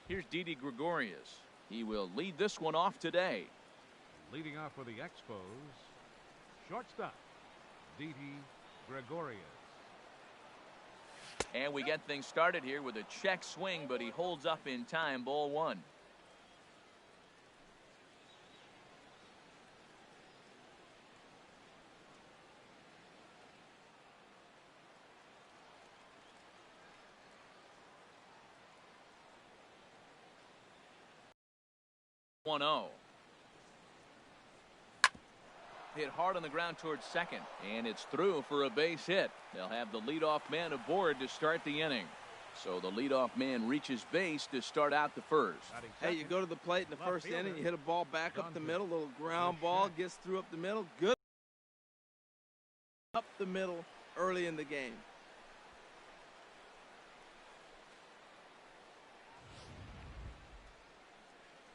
Here's Didi Gregorius. He will lead this one off today. Leading off for the Expos, shortstop, Didi Gregorius. And we get things started here with a check swing, but he holds up in time. Ball one. Hit hard on the ground towards second, and it's through for a base hit. They'll have the leadoff man aboard to start the inning. So the leadoff man reaches base to start out the first. Hey, you go to the plate in the first inning, you hit a ball back up the middle, little ground ball, gets through up the middle, good up the middle early in the game.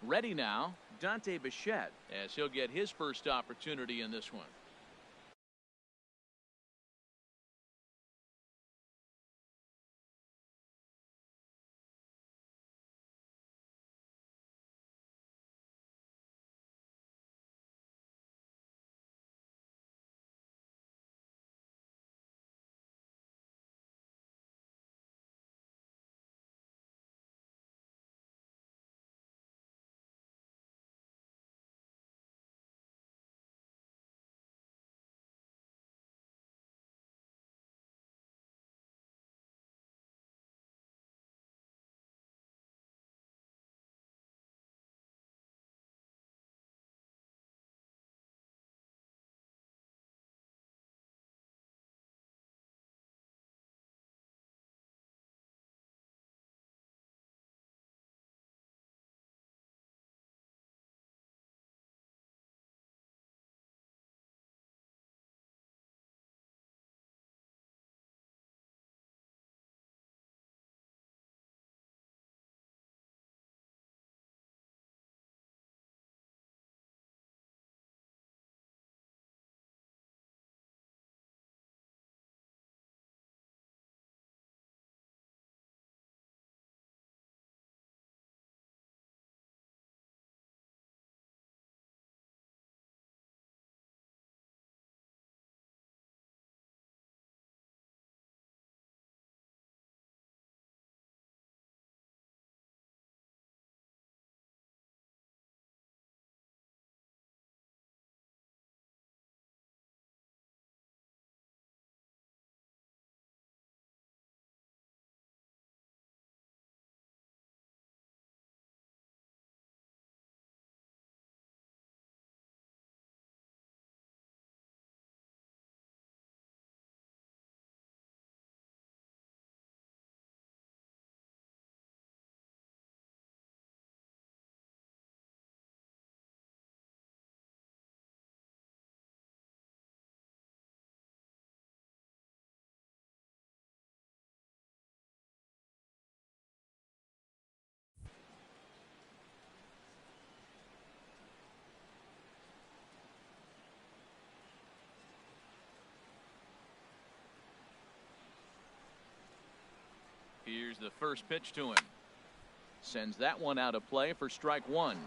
Ready now, Dante Bichette, as he'll get his first opportunity in this one. Here's the first pitch to him. Sends that one out of play for strike one.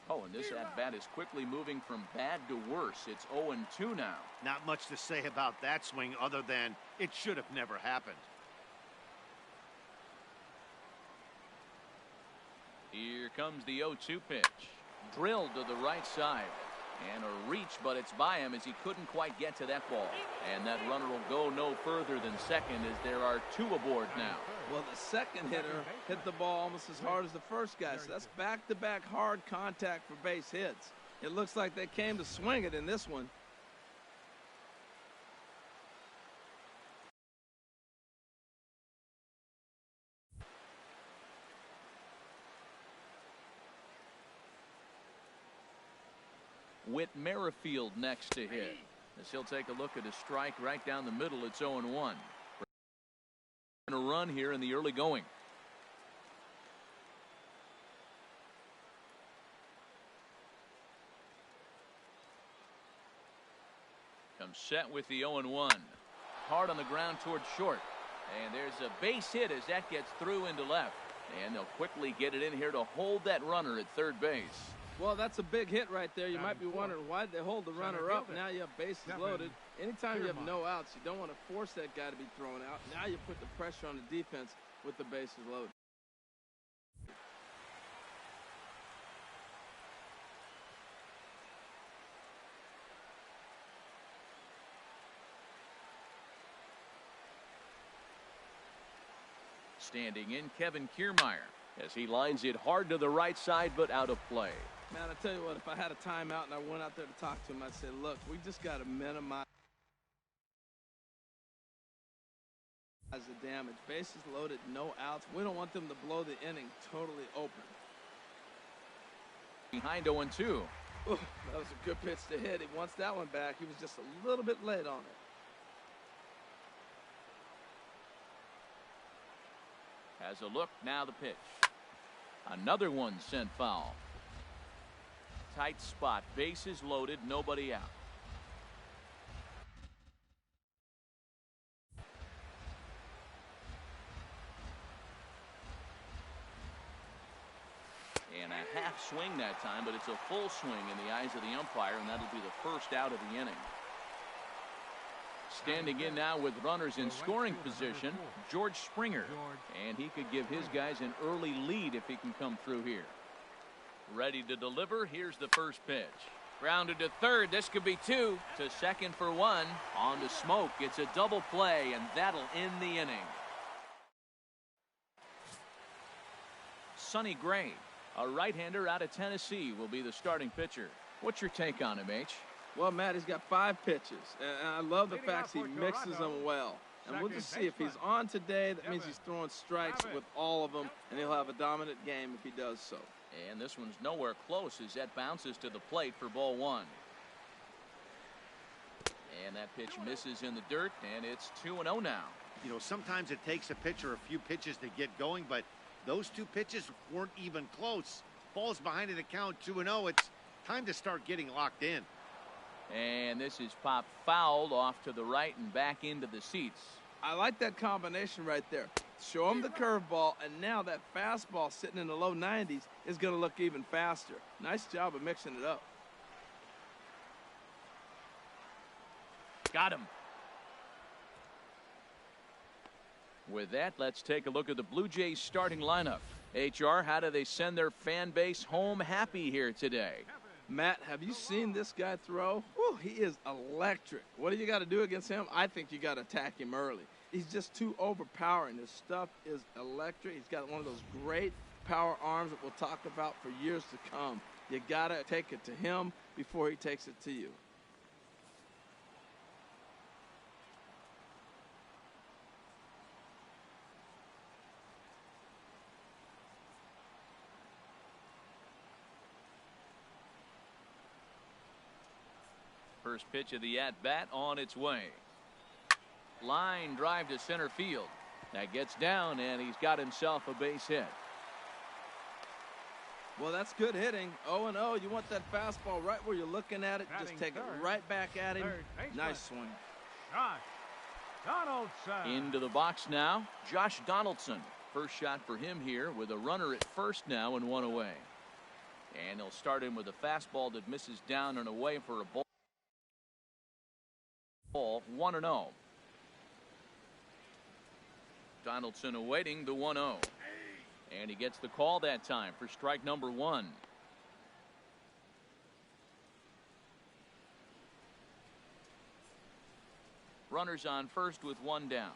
Oh, and this at-bat is quickly moving from bad to worse. It's 0-2 now. Not much to say about that swing other than it should have never happened. Here comes the 0-2 pitch. Drilled to the right side. And a reach, but it's by him as he couldn't quite get to that ball. And that runner will go no further than second as there are two aboard now. Well, the second hitter hit the ball almost as hard as the first guy. So that's back-to-back hard contact for base hits. It looks like they came to swing it in this one. Whit Merrifield next to hit. As he'll take a look at a strike right down the middle. It's 0-1. A run here in the early going. I'm set with the 0-1. Hard on the ground towards short. And there's a base hit as that gets through into left. And they'll quickly get it in here to hold that runner at third base. Well, that's a big hit right there. You might be wondering why they hold the runner up. Now you have bases loaded. Anytime you have no outs, you don't want to force that guy to be thrown out. Now you put the pressure on the defense with the bases loaded. Standing in, Kevin Kiermaier, as he lines it hard to the right side, but out of play. Man, I tell you what, if I had a timeout and I went out there to talk to him, I'd say, look, we just got to minimize the damage. Bases loaded, no outs. We don't want them to blow the inning totally open. Behind 0-2. Ooh, that was a good pitch to hit. He wants that one back. He was just a little bit late on it. Has a look, now the pitch. Another one sent foul. Tight spot, bases loaded, nobody out. And a half swing that time, but it's a full swing in the eyes of the umpire, and that'll be the first out of the inning. Standing in now with runners in scoring position, George Springer. And he could give his guys an early lead if he can come through here. Ready to deliver. Here's the first pitch. Grounded to third. This could be two. To second for one. On to Smoke. It's a double play, and that'll end the inning. Sonny Gray, a right-hander out of Tennessee, will be the starting pitcher. What's your take on him, H? Well, Matt, he's got 5 pitches, and I love the fact he mixes them well. And we'll just see if he's on today. That means he's throwing strikes with all of them, and he'll have a dominant game if he does so. And this one's nowhere close as that bounces to the plate for ball 1. And that pitch misses in the dirt, and it's 2-0 now. You know, sometimes it takes a pitcher a few pitches to get going, but those 2 pitches weren't even close. Ball's behind in the count, 2-0. It's time to start getting locked in. And this is popped fouled off to the right and back into the seats. I like that combination right there. Show him the curveball, and now that fastball sitting in the low 90s is going to look even faster. Nice job of mixing it up. Got him. With that, let's take a look at the Blue Jays starting lineup. HR, how do they send their fan base home happy here today? Matt, have you seen this guy throw? Whew, he is electric. What do you got to do against him? I think you got to attack him early. He's just too overpowering. His stuff is electric. He's got one of those great power arms that we'll talk about for years to come. You got to take it to him before he takes it to you. First pitch of the at-bat on its way. Line drive to center field. That gets down, and he's got himself a base hit. Well, that's good hitting. 0-0. You want that fastball right where you're looking at it. Just take it right back at him. Nice swing. Donaldson. Into the box now, Josh Donaldson. First shot for him here with a runner at first now and 1 away. And they'll start him with a fastball that misses down and away for a ball. 1-0. Donaldson awaiting the 1-0. And he gets the call that time for strike number 1. Runners on first with 1 down.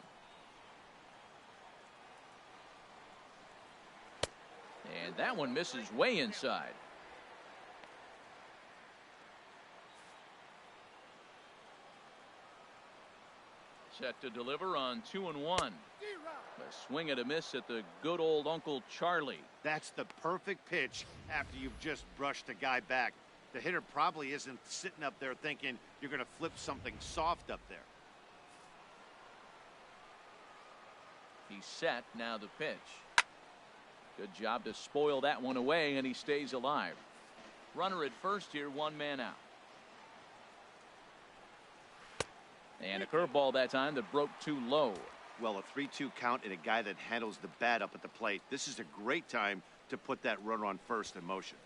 And that one misses way inside. Set to deliver on 2-1. A swing and a miss at the good old Uncle Charlie. That's the perfect pitch after you've just brushed a guy back. The hitter probably isn't sitting up there thinking you're going to flip something soft up there. He's set, now the pitch. Good job to spoil that one away, and he stays alive. Runner at first here, 1 man out. And a curveball that time that broke too low. Well, a 3-2 count and a guy that handles the bat up at the plate. This is a great time to put that runner on first in motion.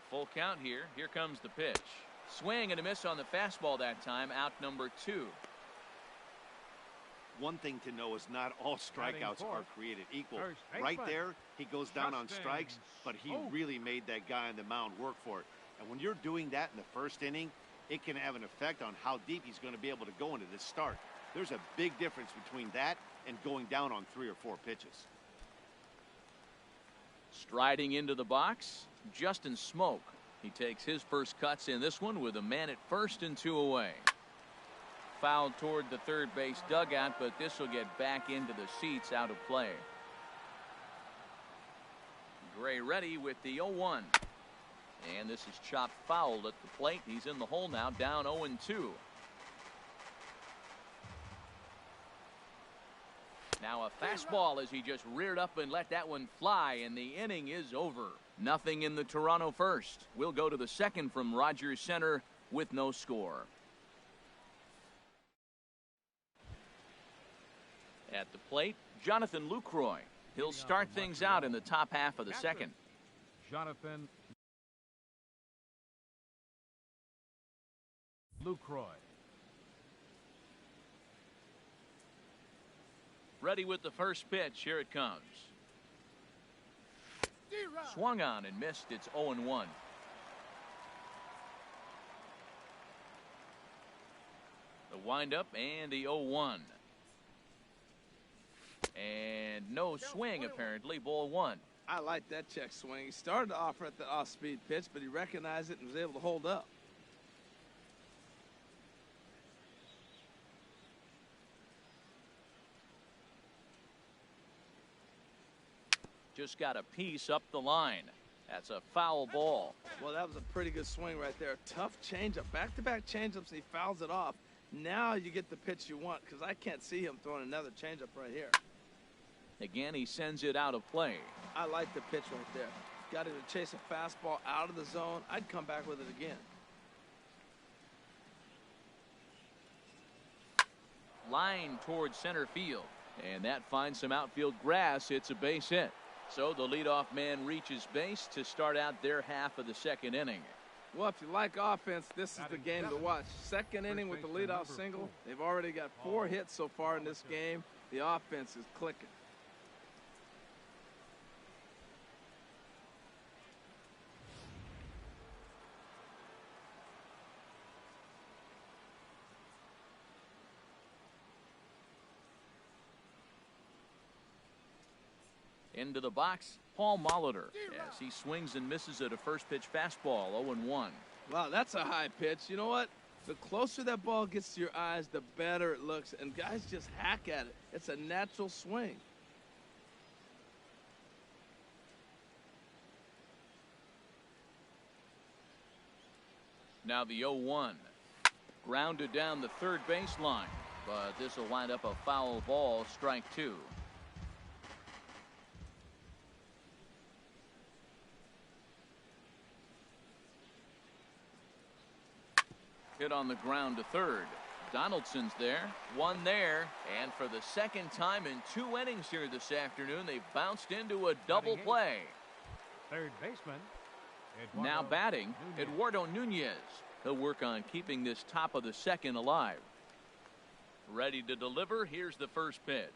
Full count here. Here comes the pitch. Swing and a miss on the fastball that time. Out number 2. One thing to know is not all strikeouts are created equal. Right there, he goes down on strikes, but he really made that guy on the mound work for it. And when you're doing that in the first inning, it can have an effect on how deep he's going to be able to go into this start. There's a big difference between that and going down on 3 or 4 pitches. Striding into the box, Justin Smoke. He takes his first cuts in this one with a man at first and 2 away. Fouled toward the third base dugout, but this will get back into the seats, out of play. Gray ready with the 0-1. And this is chopped foul at the plate. He's in the hole now, down 0-2. Now a fastball as he just reared up and let that one fly, and the inning is over. Nothing in the Toronto first. We'll go to the second from Rogers Center with no score. At the plate, Jonathan Lucroy. He'll start things out in the top half of the second. Jonathan Lucroy. Ready with the first pitch. Here it comes. Swung on and missed. It's 0-1. The windup and the 0-1. And no swing, apparently. Ball 1. I like that check swing. He started to offer at the off-speed pitch, but he recognized it and was able to hold up. Just got a piece up the line. That's a foul ball. Well, that was a pretty good swing right there. Tough changeup. Back-to-back changeups, and he fouls it off. Now you get the pitch you want, because I can't see him throwing another changeup right here. Again, he sends it out of play. I like the pitch right there. Got him to chase a fastball out of the zone. I'd come back with it again. Line towards center field. And that finds some outfield grass. It's a base hit. So the leadoff man reaches base to start out their half of the second inning. Well, if you like offense, this is the game to watch. Second inning with the leadoff single. They've already got 4 hits so far in this game. The offense is clicking. Into the box, Paul Molitor, as he swings and misses at a first pitch fastball, 0-1. Wow, that's a high pitch. You know what? The closer that ball gets to your eyes, the better it looks. And guys just hack at it. It's a natural swing. Now the 0-1. Grounded down the third baseline, but this will wind up a foul ball, strike 2. Hit on the ground to third. Donaldson's there, one there, and for the second time in 2 innings here this afternoon, they bounced into a double play. Third baseman. Now batting, Eduardo Nunez. He'll work on keeping this top of the second alive. Ready to deliver. Here's the first pitch.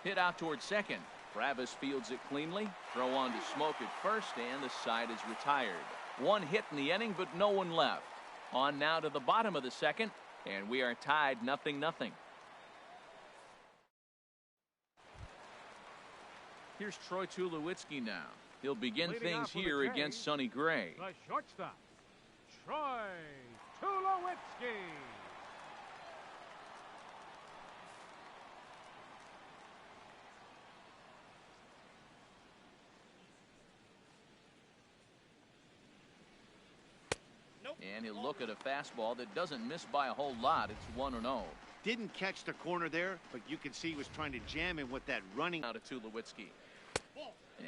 Hit out towards second. Travis fields it cleanly. Throw on to Smoke at first, and the side is retired. 1 hit in the inning, but no one left. On now to the bottom of the second, and we are tied 0-0. Here's Troy Tulawitzki now. He'll begin things here against Sonny Gray. The shortstop, Troy Tulawitzki. And he'll look at a fastball that doesn't miss by a whole lot. It's 1-0. Didn't catch the corner there, but you can see he was trying to jam him with that running. Out of Tulawitzki.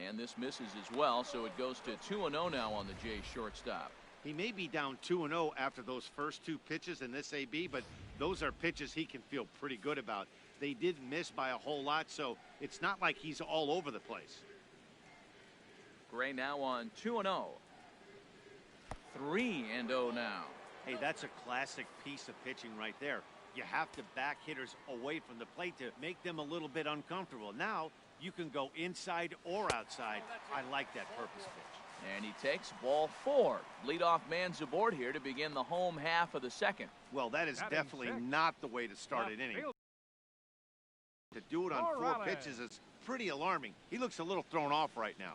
And this misses as well, so it goes to 2-0 now on the Jays shortstop. He may be down 2-0 after those first two pitches in this AB, but those are pitches he can feel pretty good about. They did miss by a whole lot, so it's not like he's all over the place. Gray now on 2-0. 3-0 now. Hey, that's a classic piece of pitching right there. You have to back hitters away from the plate to make them a little bit uncomfortable. Now you can go inside or outside. I like that purpose pitch. And he takes ball 4. Leadoff man's aboard here to begin the home half of the second. Well, that is definitely not the way to start an inning. To do it on 4 pitches is pretty alarming. He looks a little thrown off right now.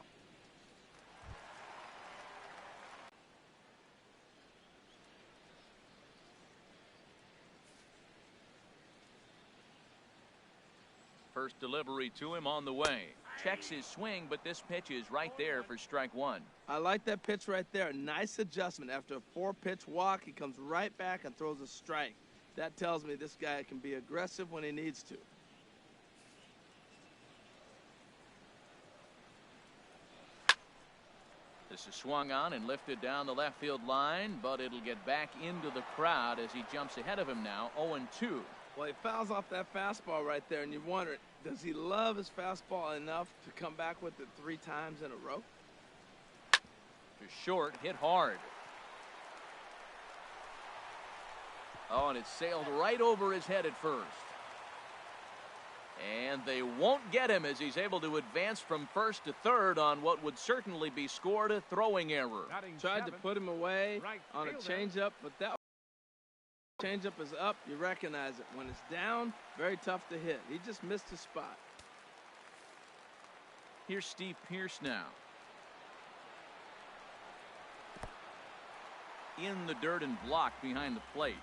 First delivery to him on the way. Checks his swing, but this pitch is right there for strike 1. I like that pitch right there. Nice adjustment. After a 4-pitch walk, he comes right back and throws a strike. That tells me this guy can be aggressive when he needs to. This is swung on and lifted down the left field line, but it'll get back into the crowd as he jumps ahead of him now, 0-2. Well, he fouls off that fastball right there, and you wonder, does he love his fastball enough to come back with it 3 times in a row? To short, hit hard. Oh, and it sailed right over his head at first. And they won't get him as he's able to advance from first to third on what would certainly be scored a throwing error. Tried to put him away on a changeup, but that changeup is up. You recognize it. When it's down, very tough to hit. He just missed his spot. Here's Steve Pearce now. In the dirt and blocked behind the plate.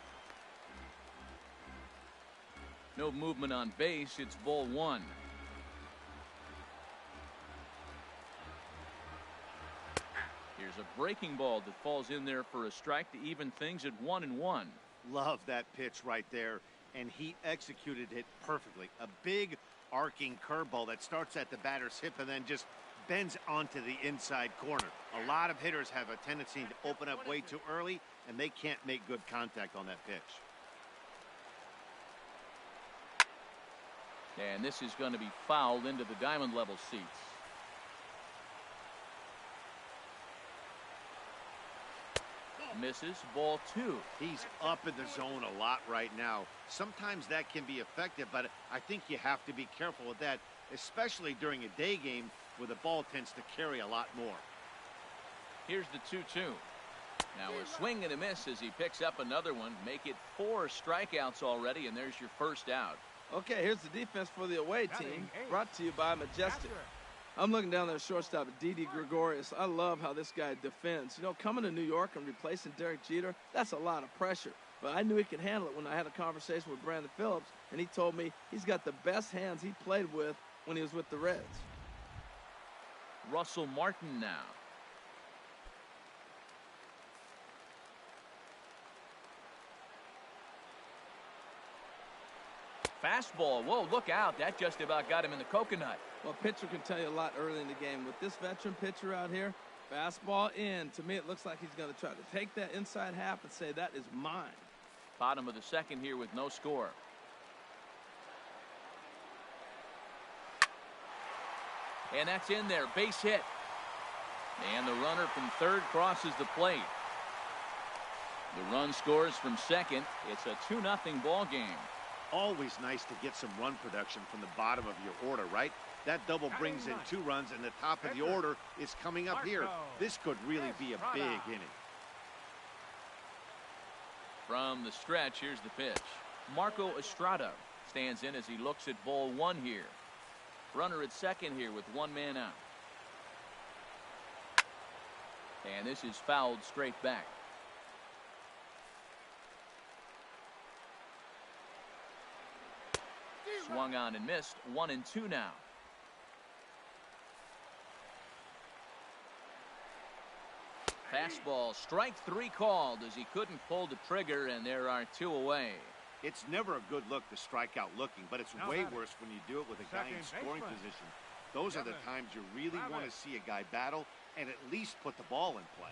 No movement on base. It's ball 1. Here's a breaking ball that falls in there for a strike to even things at 1-1. Love that pitch right there, and he executed it perfectly. A big arcing curveball that starts at the batter's hip and then just bends onto the inside corner. A lot of hitters have a tendency to open up way too early, and they can't make good contact on that pitch. And this is going to be fouled into the diamond level seats. Misses, ball 2. He's up in the zone a lot right now. Sometimes that can be effective, but I think you have to be careful with that, especially during a day game where the ball tends to carry a lot more. Here's the 2-2. Now a swing and a miss as he picks up another one. Make it 4 strikeouts already, and there's your first out. Okay, here's the defense for the away team, brought to you by Majestic. I'm looking down there at shortstop at Didi Gregorius. I love how this guy defends. You know, coming to New York and replacing Derek Jeter, that's a lot of pressure. But I knew he could handle it when I had a conversation with Brandon Phillips, and he told me he's got the best hands he played with when he was with the Reds. Russell Martin now. Fastball. Whoa, look out. That just about got him in the coconut. Well, pitcher can tell you a lot early in the game. With this veteran pitcher out here, fastball in. To me, it looks like he's going to try to take that inside half and say, that is mine. Bottom of the second here with no score. And that's in there. Base hit. And the runner from third crosses the plate. The run scores from second. It's a 2-0 ball game. Always nice to get some run production from the bottom of your order, right? That double brings in 2 runs, and the top of the order is coming up here. This could really be a big inning. From the stretch, here's the pitch. Marco Estrada stands in as he looks at ball 1 here. Runner at second here with 1 man out. And this is fouled straight back. Swung on and missed. 1-2 now. Fastball, strike 3 called as he couldn't pull the trigger, and there are 2 away. It's never a good look to strike out looking, but it's way worse when you do it with a guy in scoring position. Those are the times you really want to see a guy battle and at least put the ball in play.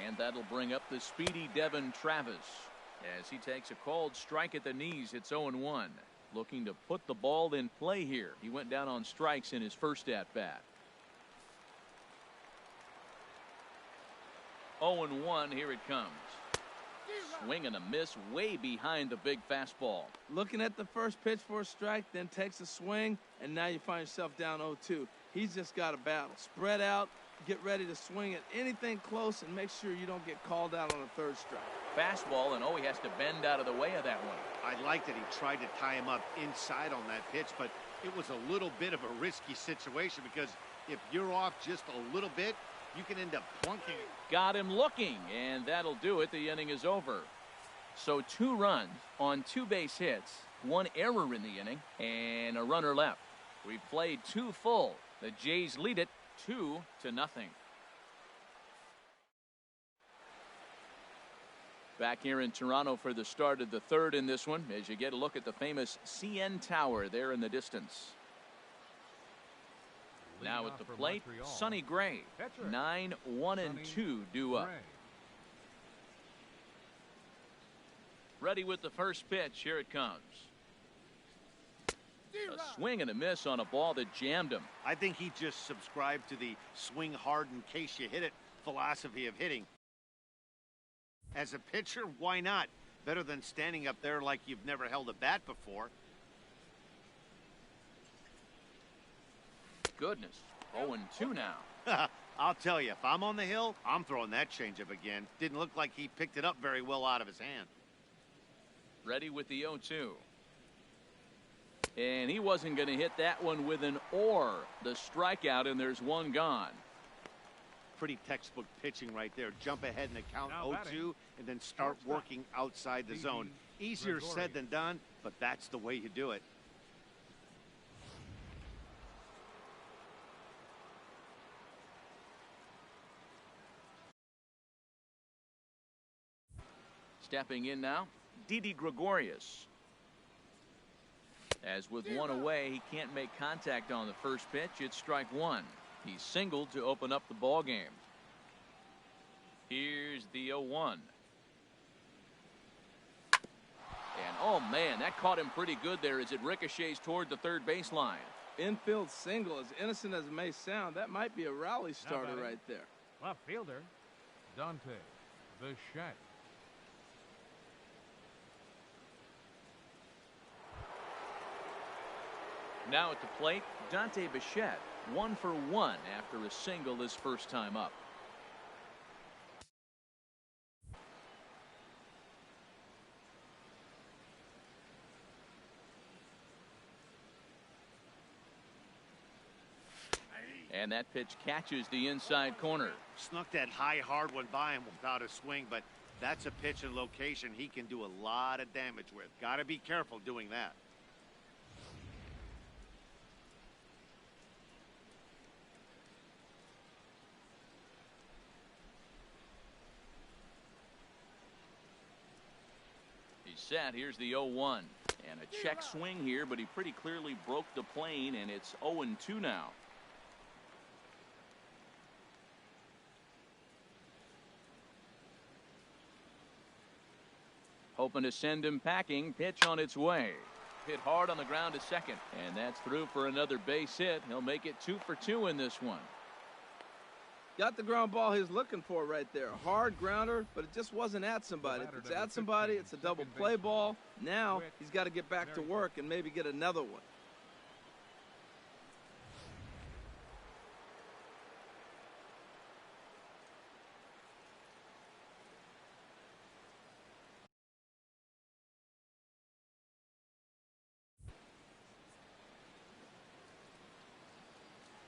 And that'll bring up the speedy Devin Travis as he takes a called strike at the knees. It's 0-1. Looking to put the ball in play here. He went down on strikes in his first at-bat. 0-1, here it comes. Swing and a miss way behind the big fastball. Looking at the first pitch for a strike, then takes a swing, and now you find yourself down 0-2. He's just got to battle. Spread out, get ready to swing at anything close, and make sure you don't get called out on a third strike. Fastball, and he has to bend out of the way of that one. I like that he tried to tie him up inside on that pitch, but it was a little bit of a risky situation because if you're off just a little bit, you can end up plunking. Got him looking, and that'll do it. The inning is over. So 2 runs on 2 base hits, 1 error in the inning, and a runner left. We've played 2 full. The Jays lead it 2-0. Back here in Toronto for the start of the third in this one, as you get a look at the famous CN Tower there in the distance. Now at the plate, Sonny Gray. 9-1-2 due up. Ready with the first pitch. Here it comes. A swing and a miss on a ball that jammed him. I think he just subscribed to the swing hard in case you hit it philosophy of hitting. As a pitcher, why not? Better than standing up there like you've never held a bat before. Goodness. 0-2 now. I'll tell you, if I'm on the hill, I'm throwing that changeup again. Didn't look like he picked it up very well out of his hand. Ready with the 0-2. And he wasn't going to hit that one with an or. The strikeout, and there's 1 gone. Pretty textbook pitching right there. Jump ahead in the count 0-2 and then start working outside the zone. Easier said than done, but that's the way you do it. Stepping in now, Didi Gregorius. As with 1 away, he can't make contact on the first pitch. It's strike 1. He singled to open up the ball game. Here's the 0-1. And oh man, that caught him pretty good there as it ricochets toward the third baseline. Infield single, as innocent as it may sound, that might be a rally starter right there. Left fielder, Dante Bichette. Now at the plate, Dante Bichette, 1 for 1 after a single his first time up. And that pitch catches the inside corner. Snuck that high, hard one by him without a swing, but that's a pitch and location he can do a lot of damage with. Got to be careful doing that. He's set. Here's the 0-1. And a check swing here, but he pretty clearly broke the plane, and it's 0-2 now. Hoping to send him packing. Pitch on its way. Hit hard on the ground to second. And that's through for another base hit. He'll make it 2 for 2 in this one. Got the ground ball he's looking for right there. Hard grounder, but it just wasn't at somebody. If it's at somebody, it's a double play ball. Now he's got to get back to work and maybe get another one.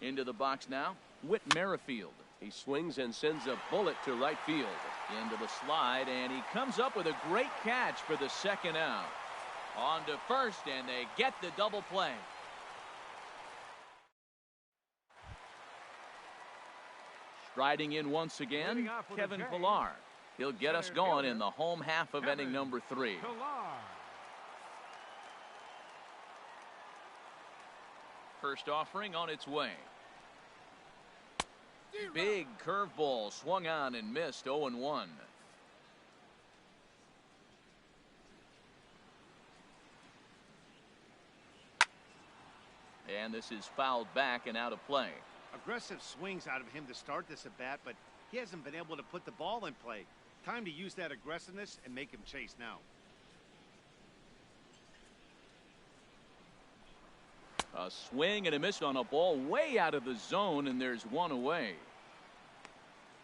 Into the box now, Whit Merrifield. He swings and sends a bullet to right field. Into the slide, and he comes up with a great catch for the second out. On to first, and they get the double play. Striding in once again, Kevin Pillar. He'll get us going in the home half of inning number 3. first offering on its way. Big curveball swung on and missed. 0-1. And this is fouled back and out of play. Aggressive swings out of him to start this at bat, but he hasn't been able to put the ball in play. Time to use that aggressiveness and make him chase now. A swing and a miss on a ball way out of the zone, and there's one away.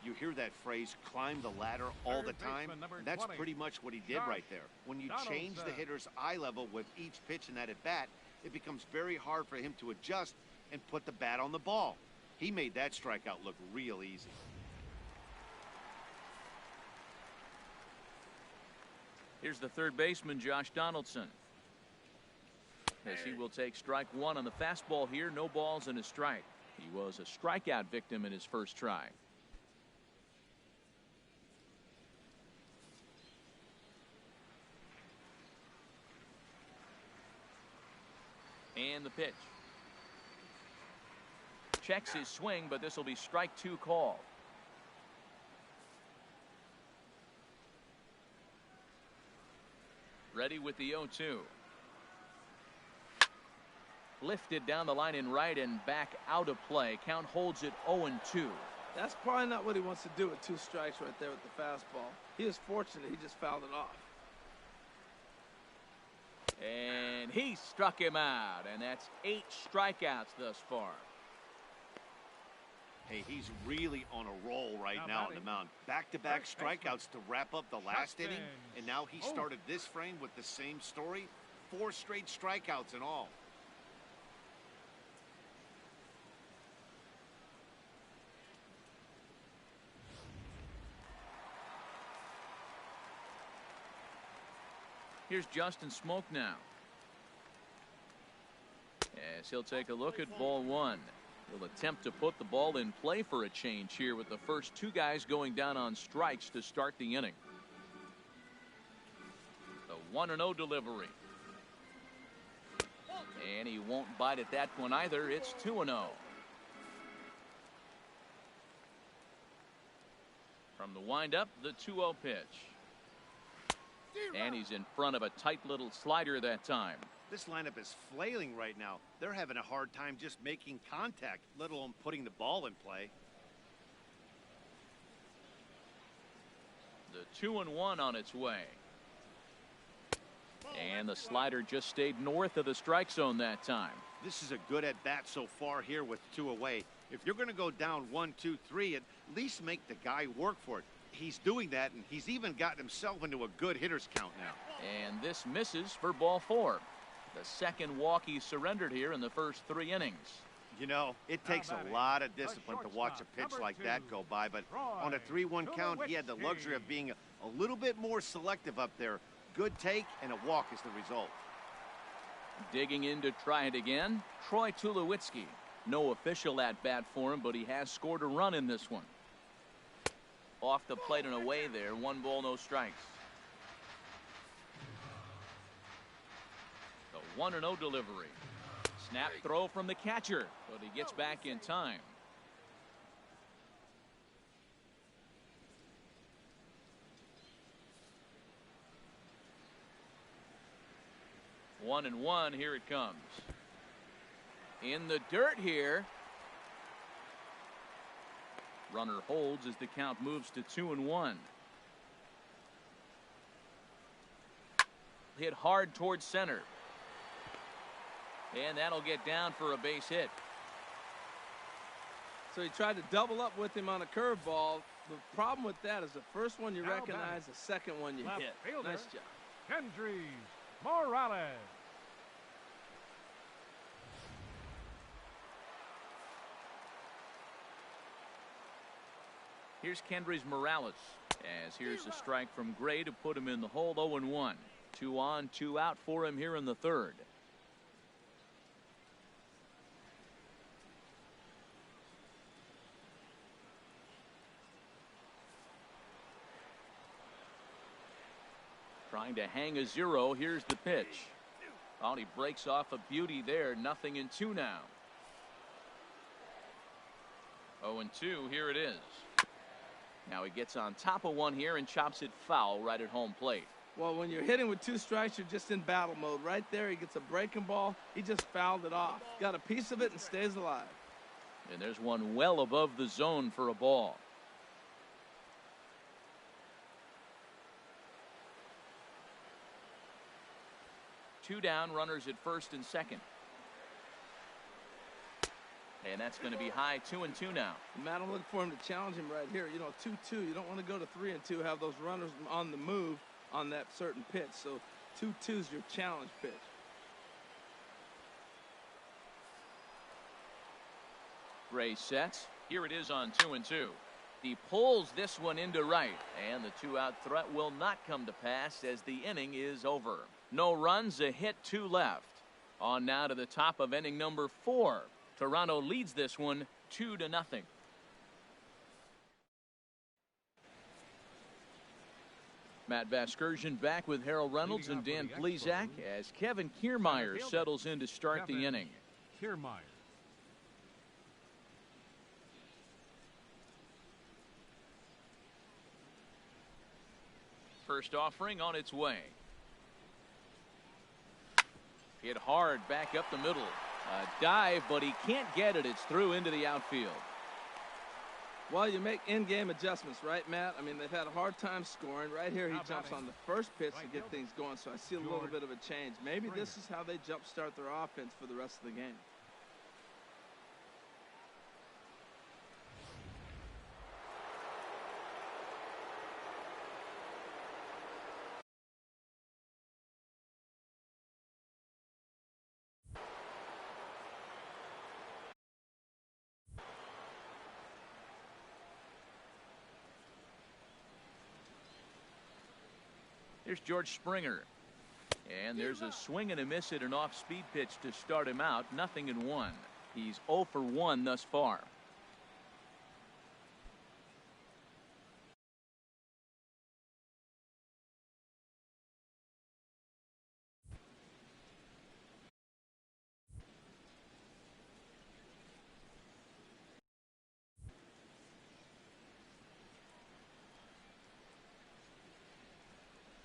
You hear that phrase, climb the ladder, all the time. That's pretty much what he did right there. When you change the hitter's eye level with each pitch in that at bat, it becomes very hard for him to adjust and put the bat on the ball. He made that strikeout look real easy. Here's the third baseman, Josh Donaldson, as he will take strike one on the fastball here. No balls and a strike. He was a strikeout victim in his first try. And the pitch. Checks his swing, but this will be strike two call. Ready with the 0-2. Lifted down the line in right and back out of play. Count holds it 0-2. That's probably not what he wants to do with two strikes right there with the fastball. He is fortunate he just fouled it off. And he struck him out, and that's 8 strikeouts thus far. Hey, he's really on a roll right now on the mound. Back-to-back strikeouts to wrap up the last inning, and now he started this frame with the same story. 4 straight strikeouts in all. Here's Justin Smoke now, as he'll take a look at ball one. He'll attempt to put the ball in play for a change here with the first 2 guys going down on strikes to start the inning. The 1-0 delivery. And he won't bite at that one either. It's 2-0. From the windup, the 2-0 pitch. And he's in front of a tight little slider that time. This lineup is flailing right now. They're having a hard time just making contact, let alone putting the ball in play. The 2-1 on its way. And the slider just stayed north of the strike zone that time. This is a good at bat so far here with 2 away. If you're going to go down 1, 2, 3, at least make the guy work for it. He's doing that, and he's even gotten himself into a good hitter's count now. And this misses for ball 4. The second walk he surrendered here in the first 3 innings. You know, it takes a lot of discipline to watch a pitch like that go by, but on a 3-1 count, he had the luxury of being a little bit more selective up there. Good take, and a walk is the result. Digging in to try it again, Troy Tulawitzki. No official at-bat for him, but he has scored a run in this one. Off the plate and away there. 1 ball, no strikes. The 1-0 delivery. Snap throw from the catcher, but he gets back in time. One and one, here it comes. In the dirt here. Runner holds as the count moves to 2-1. Hit hard towards center. And that'll get down for a base hit. So he tried to double up with him on a curveball. The problem with that is the first one you recognize, the second one you hit. Nice job. Kendrys Morales. Here's Kendrys Morales, as here's a strike from Gray to put him in the hole. 0-1. 2 on, 2 out for him here in the third. Trying to hang a 0. Here's the pitch. Oh, he breaks off a beauty there. 0-2 now. 0-2, here it is. Now he gets on top of one here and chops it foul right at home plate. Well, when you're hitting with 2 strikes, you're just in battle mode. Right there, he gets a breaking ball. He just fouled it off. Got a piece of it and stays alive. And there's one well above the zone for a ball. Two down, runners at first and second. And that's going to be high, 2-2 now. Matt, I'm looking for him to challenge him right here. You know, 2-2. You don't want to go to 3-2, have those runners on the move on that certain pitch. So 2-2 is your challenge pitch. Gray sets. Here it is on 2-2. He pulls this one into right, and the 2-out threat will not come to pass as the inning is over. No runs, a hit, 2 left. On now to the top of inning number 4. Toronto leads this one 2-0. Matt Vasgersian back with Harold Reynolds and Dan Plesac as Kevin Kiermaier settles in to start the inning. Kiermaier. First offering on its way. Hit hard back up the middle. A dive, but he can't get it. It's through into the outfield. Well, you make in-game adjustments, right, Matt? I mean, they've had a hard time scoring. Right here, he jumps on the first pitch to get things going, so I see a little bit of a change. Maybe this is how they jumpstart their offense for the rest of the game. Here's George Springer. And there's a swing and a miss at an off-speed pitch to start him out. 0-1. He's 0 for 1 thus far.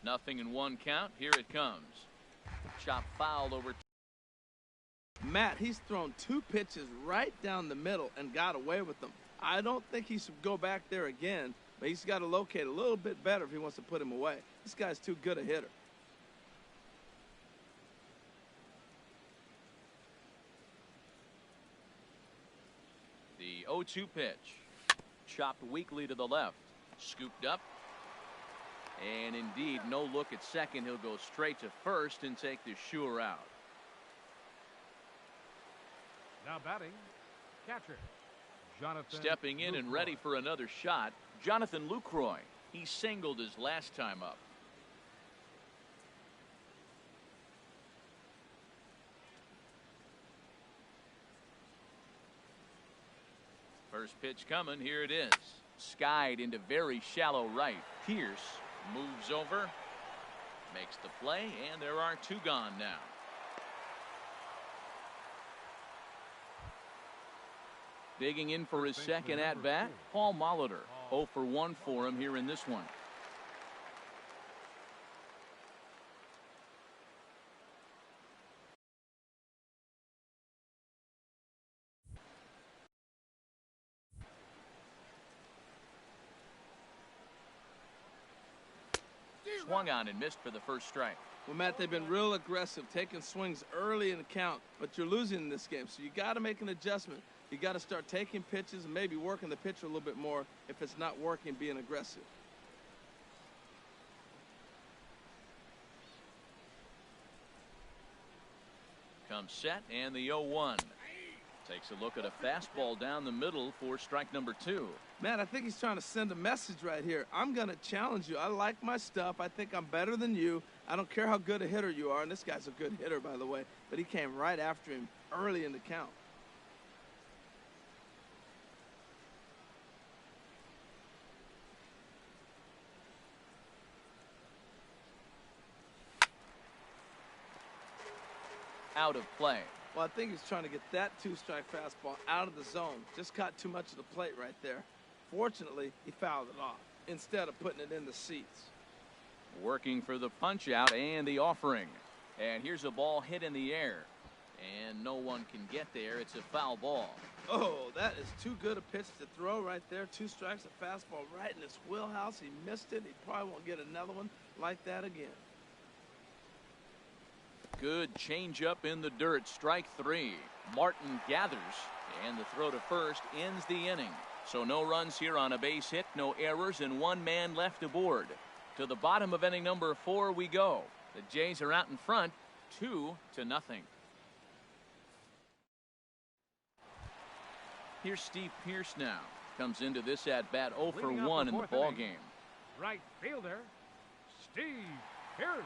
Nothing in 1 count. Here it comes. Chop foul over. Matt, he's thrown 2 pitches right down the middle and got away with them. I don't think he should go back there again, but he's got to locate a little bit better if he wants to put him away. This guy's too good a hitter. The 0-2 pitch. Chopped weakly to the left. Scooped up. And indeed, no look at second. He'll go straight to first and take the sure out. Now batting, catcher Jonathan Stepping in and ready for another shot, Jonathan Lucroy. He singled his last time up. First pitch coming. Here it is. Skied into very shallow right. Pearce moves over, makes the play, and there are 2 gone now. Digging in for his second at bat, Paul Molitor. 0 for 1 for him here in this one. Swung on and missed for the first strike. Well, Matt, they've been real aggressive, taking swings early in the count, but you're losing in this game, so you got to make an adjustment. You got to start taking pitches and maybe working the pitcher a little bit more if it's not working, being aggressive. Comes set, and the 0-1. Takes a look at a fastball down the middle for strike number 2. Man, I think he's trying to send a message right here. I'm going to challenge you. I like my stuff. I think I'm better than you. I don't care how good a hitter you are. And this guy's a good hitter, by the way. But he came right after him early in the count. Out of play. Well, I think he's trying to get that two-strike fastball out of the zone. Just caught too much of the plate right there. Fortunately, he fouled it off instead of putting it in the seats. Working for the punch out and the offering. And here's a ball hit in the air. And no one can get there. It's a foul ball. Oh, that is too good a pitch to throw right there. 2 strikes, a fastball right in his wheelhouse. He missed it. He probably won't get another one like that again. Good changeup in the dirt. Strike 3. Martin gathers, and the throw to first ends the inning. So no runs here on a base hit, no errors, and 1 man left aboard. To the bottom of inning number 4 we go. The Jays are out in front, 2-0. Here's Steve Pearce now. Comes into this at bat 0 for 1 in the ball game. Right fielder, Steve Pearce.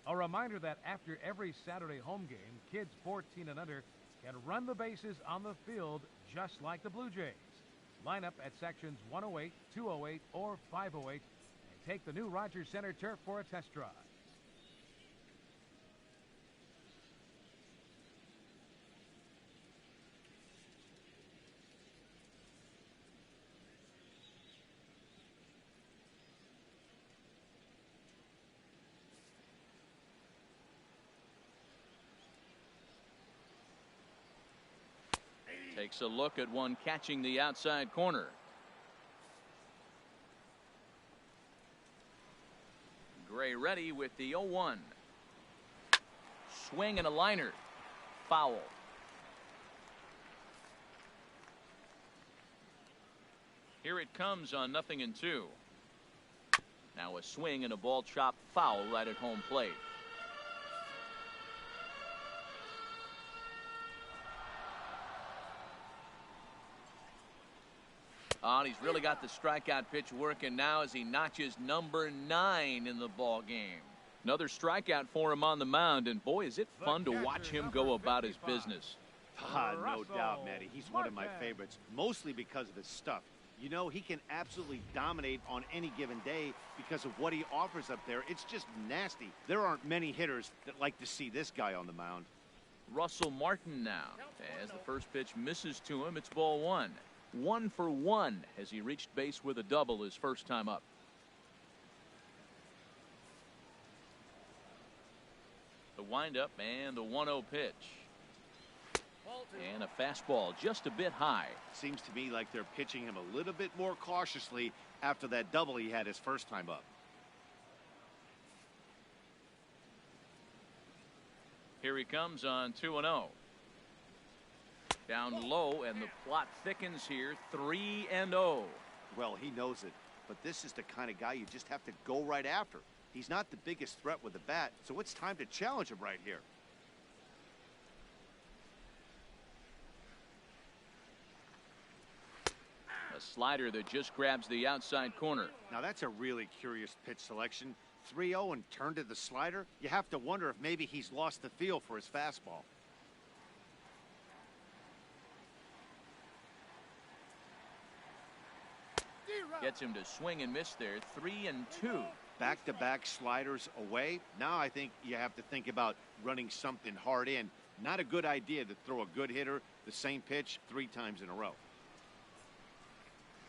A reminder that after every Saturday home game, kids 14 and under can run the bases on the field just like the Blue Jays. Line up at sections 108, 208, or 508 and take the new Rogers Center turf for a test drive. Takes a look at one catching the outside corner. Gray ready with the 0-1. Swing and a liner. Foul. Here it comes on 0-2. Now a swing and a ball chopped foul right at home plate. Oh, he's really got the strikeout pitch working now as he notches number 9 in the ball game. Another strikeout for him on the mound, and boy, is it fun to watch him go about his business. No doubt, Matty. He's one of my favorites, mostly because of his stuff. You know, he can absolutely dominate on any given day because of what he offers up there. It's just nasty. There aren't many hitters that like to see this guy on the mound. Russell Martin now. As the first pitch misses to him, it's ball 1. 1 for 1 as he reached base with a double his first time up. The windup and the 1-0 pitch. And a fastball just a bit high. Seems to me like they're pitching him a little bit more cautiously after that double he had his first time up. Here he comes on 2-0. Down low, and the plot thickens here. 3-0. Well, he knows it, but this is the kind of guy you just have to go right after. He's not the biggest threat with the bat, so it's time to challenge him right here. A slider that just grabs the outside corner. Now that's a really curious pitch selection. 3-0 and turned to the slider. You have to wonder if maybe he's lost the feel for his fastball. Gets him to swing and miss there. 3-2. Back-to-back sliders away. Now I think you have to think about running something hard in. Not a good idea to throw a good hitter the same pitch 3 times in a row.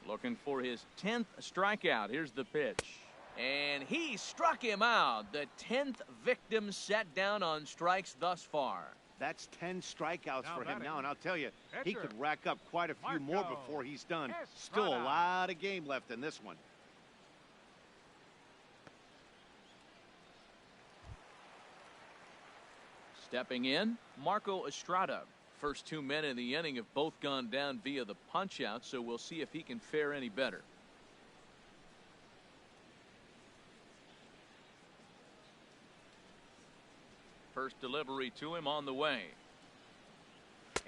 Looking for his 10th strikeout. Here's the pitch. And he struck him out. The 10th victim set down on strikes thus far. That's 10 strikeouts for him now, and I'll tell you, he could rack up quite a few more before he's done. Still a lot of game left in this one. Stepping in, Marco Estrada. First 2 men in the inning have both gone down via the punch-out, so we'll see if he can fare any better. First delivery to him on the way.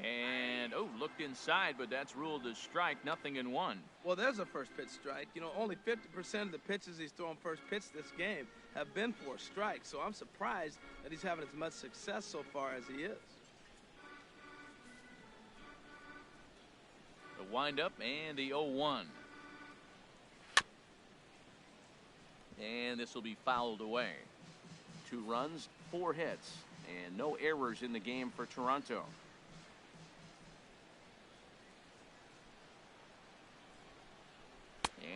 And, looked inside, but that's ruled as strike, 0-1. Well, there's a first pitch strike. You know, only 50% of the pitches he's thrown first pitch this game have been for a strike, so I'm surprised that he's having as much success so far as he is. The windup and the 0-1. And this will be fouled away. 2 runs, 4 hits, and no errors in the game for Toronto.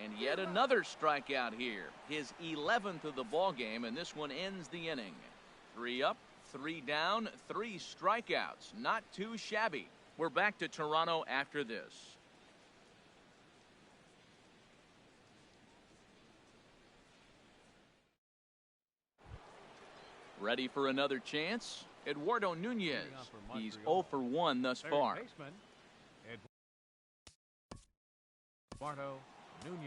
And yet another strikeout here. His 11th of the ball game, and this one ends the inning. 3 up, 3 down, 3 strikeouts. Not too shabby. We're back to Toronto after this. Ready for another chance? Eduardo Nunez. He's 0 for 1 thus far. Baseman, Eduardo Nunez.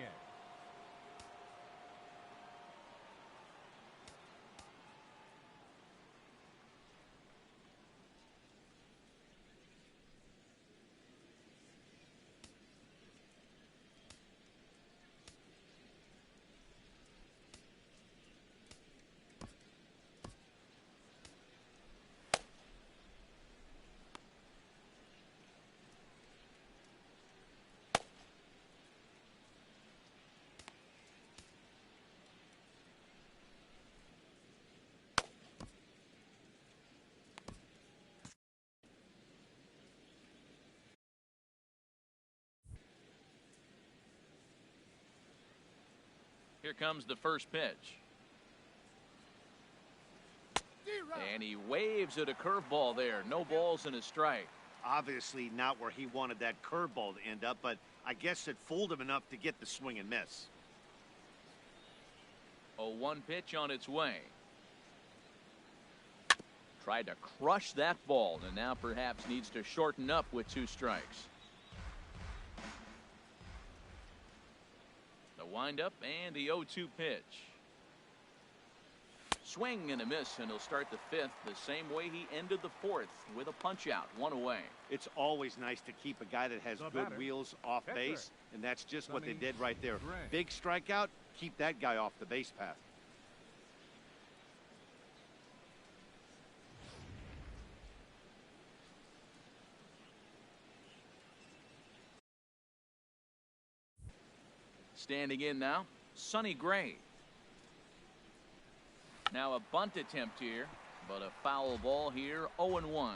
Here comes the first pitch. And he waves at a curveball there. No balls and a strike. Obviously not where he wanted that curveball to end up, but I guess it fooled him enough to get the swing and miss. 0-1 pitch on its way. Tried to crush that ball, and now perhaps needs to shorten up with 2 strikes. The windup and the 0-2 pitch. Swing and a miss, and he'll start the 5th the same way he ended the 4th with a punch out, 1 away. It's always nice to keep a guy that has good wheels off base, and that's just what they did right there. Big strikeout, keep that guy off the base path. Standing in now, Sonny Gray. Now a bunt attempt here, but a foul ball here, 0-1.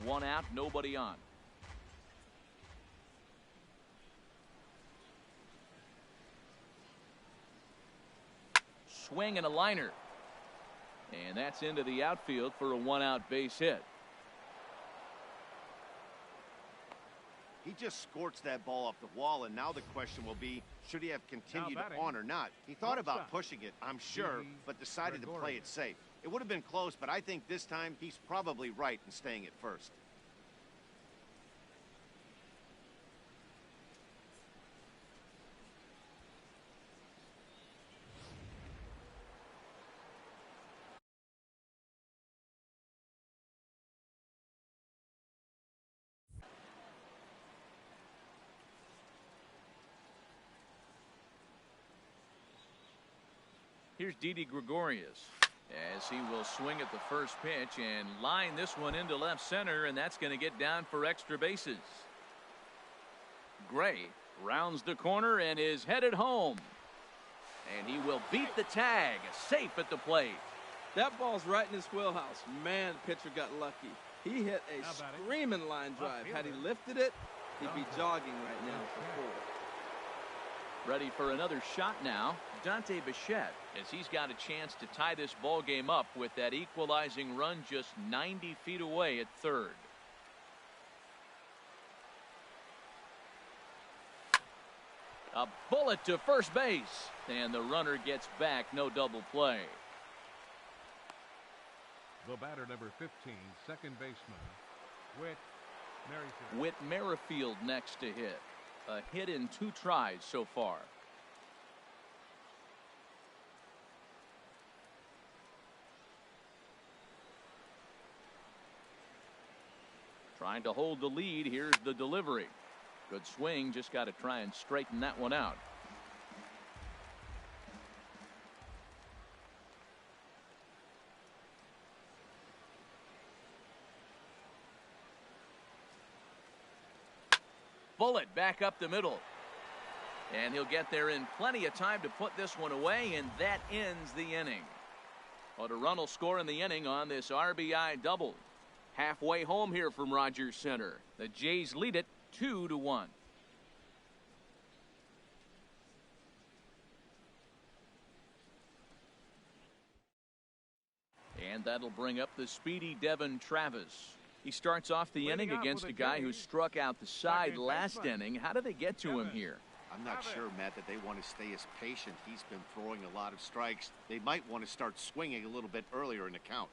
1 out, nobody on. Swing and a liner. And that's into the outfield for a 1-out base hit. He just scorched that ball off the wall, and now the question will be, should he have continued on or not? He thought about pushing it, I'm sure, but decided to play it safe. It would have been close, but I think this time he's probably right in staying at first. Here's Didi Gregorius as he will swing at the first pitch and line this one into left center, and that's going to get down for extra bases. Gray rounds the corner and is headed home. And he will beat the tag, safe at the plate. That ball's right in his wheelhouse. Man, the pitcher got lucky. He hit a screaming line drive. Had he lifted it, he'd be jogging right now for 4. Ready for another shot now, Dante Bichette, as he's got a chance to tie this ball game up with that equalizing run just 90 feet away at third. A bullet to first base, and the runner gets back, no double play. The batter, number 15, second baseman, Whit Merrifield. Whit Merrifield next to hit. A hit in 2 tries so far. Trying to hold the lead. Here's the delivery. Good swing. Just got to try and straighten that one out. Bullet back up the middle. And he'll get there in plenty of time to put this one away, and that ends the inning. Well, a run will score in the inning on this RBI double. Halfway home here from Rogers Center. The Jays lead it 2-1. And that'll bring up the speedy Devin Travis. He starts off the inning against a guy who struck out the side last inning. How do they get to him here? I'm not sure, Matt, that they want to stay as patient. He's been throwing a lot of strikes. They might want to start swinging a little bit earlier in the count.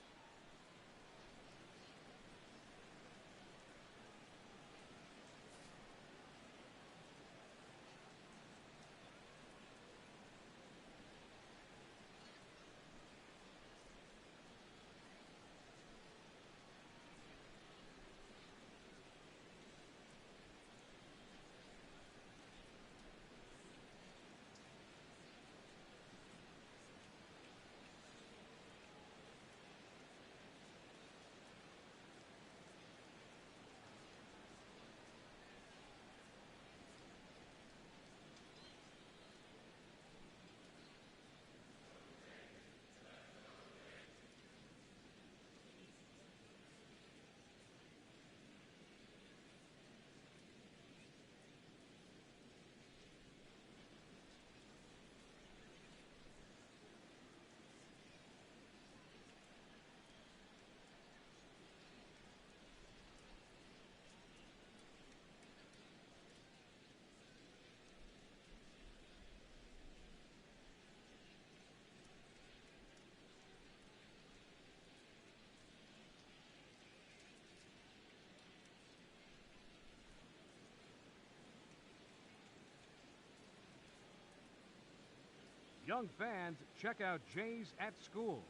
Young fans, check out Jays at School,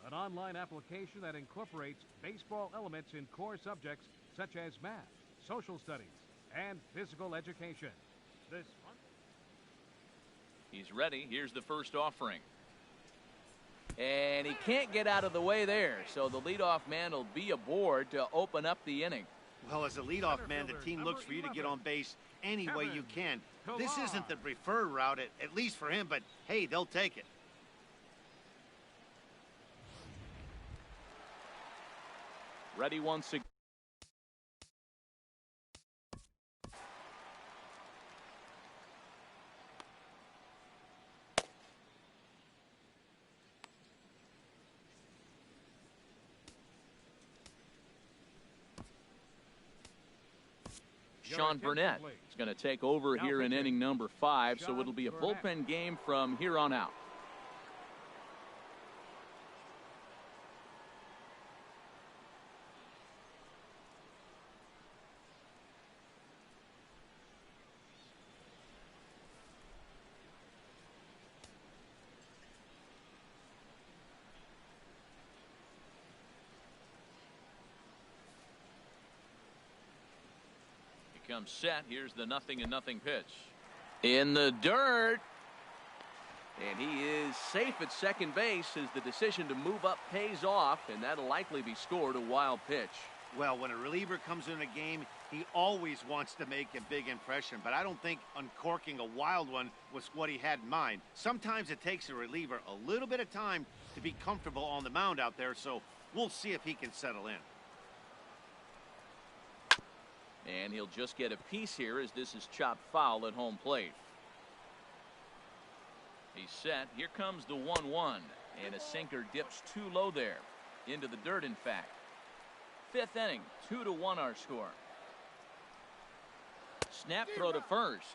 an online application that incorporates baseball elements in core subjects such as math, social studies, and physical education. This one. He's ready. Here's the first offering. And he can't get out of the way there, so the leadoff man will be aboard to open up the inning. Well, as a leadoff man, the team looks for you to get on base any way you can. This isn't the preferred route, at least for him, but hey, they'll take it. Ready once again. Sean Burnett is going to take over here in inning number 5, so it'll be a bullpen game from here on out. Comes set. Here's the 0-0 pitch. In the dirt. And he is safe at second base as the decision to move up pays off, and that'll likely be scored a wild pitch. Well, when a reliever comes in a game, he always wants to make a big impression, but I don't think uncorking a wild one was what he had in mind. Sometimes it takes a reliever a little bit of time to be comfortable on the mound out there, so we'll see if he can settle in. And he'll just get a piece here as this is chopped foul at home plate. He's set. Here comes the 1-1. And a sinker dips too low there. Into the dirt, in fact. 5th inning. 2-1 our score. Snap throw to first.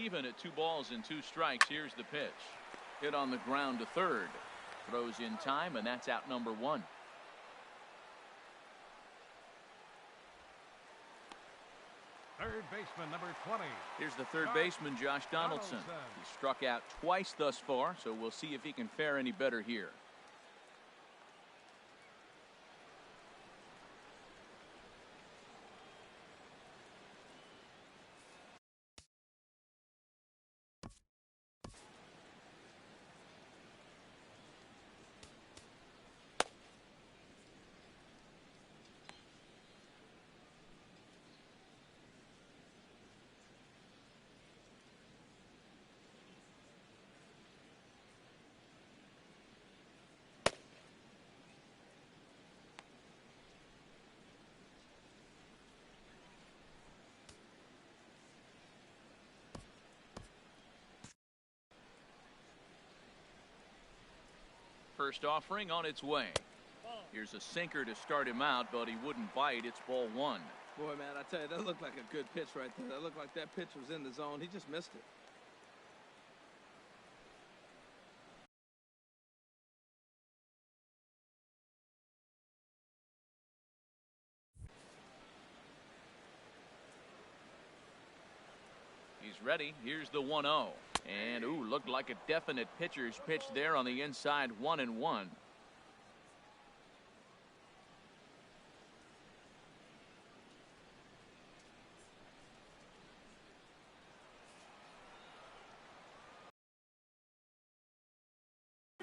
Even at 2 balls and 2 strikes. Here's the pitch. Hit on the ground to third. Throws in time, and that's out number 1. Third baseman, number 20. Here's the third baseman, Josh Donaldson. He struck out twice thus far, so we'll see if he can fare any better here. First offering on its way. Here's a sinker to start him out, but he wouldn't bite. It's ball 1. Boy, man, I tell you, that looked like a good pitch right there. That looked like that pitch was in the zone. He just missed it. He's ready. Here's the 1-0. And, ooh, looked like a definite pitcher's pitch there on the inside. 1-1.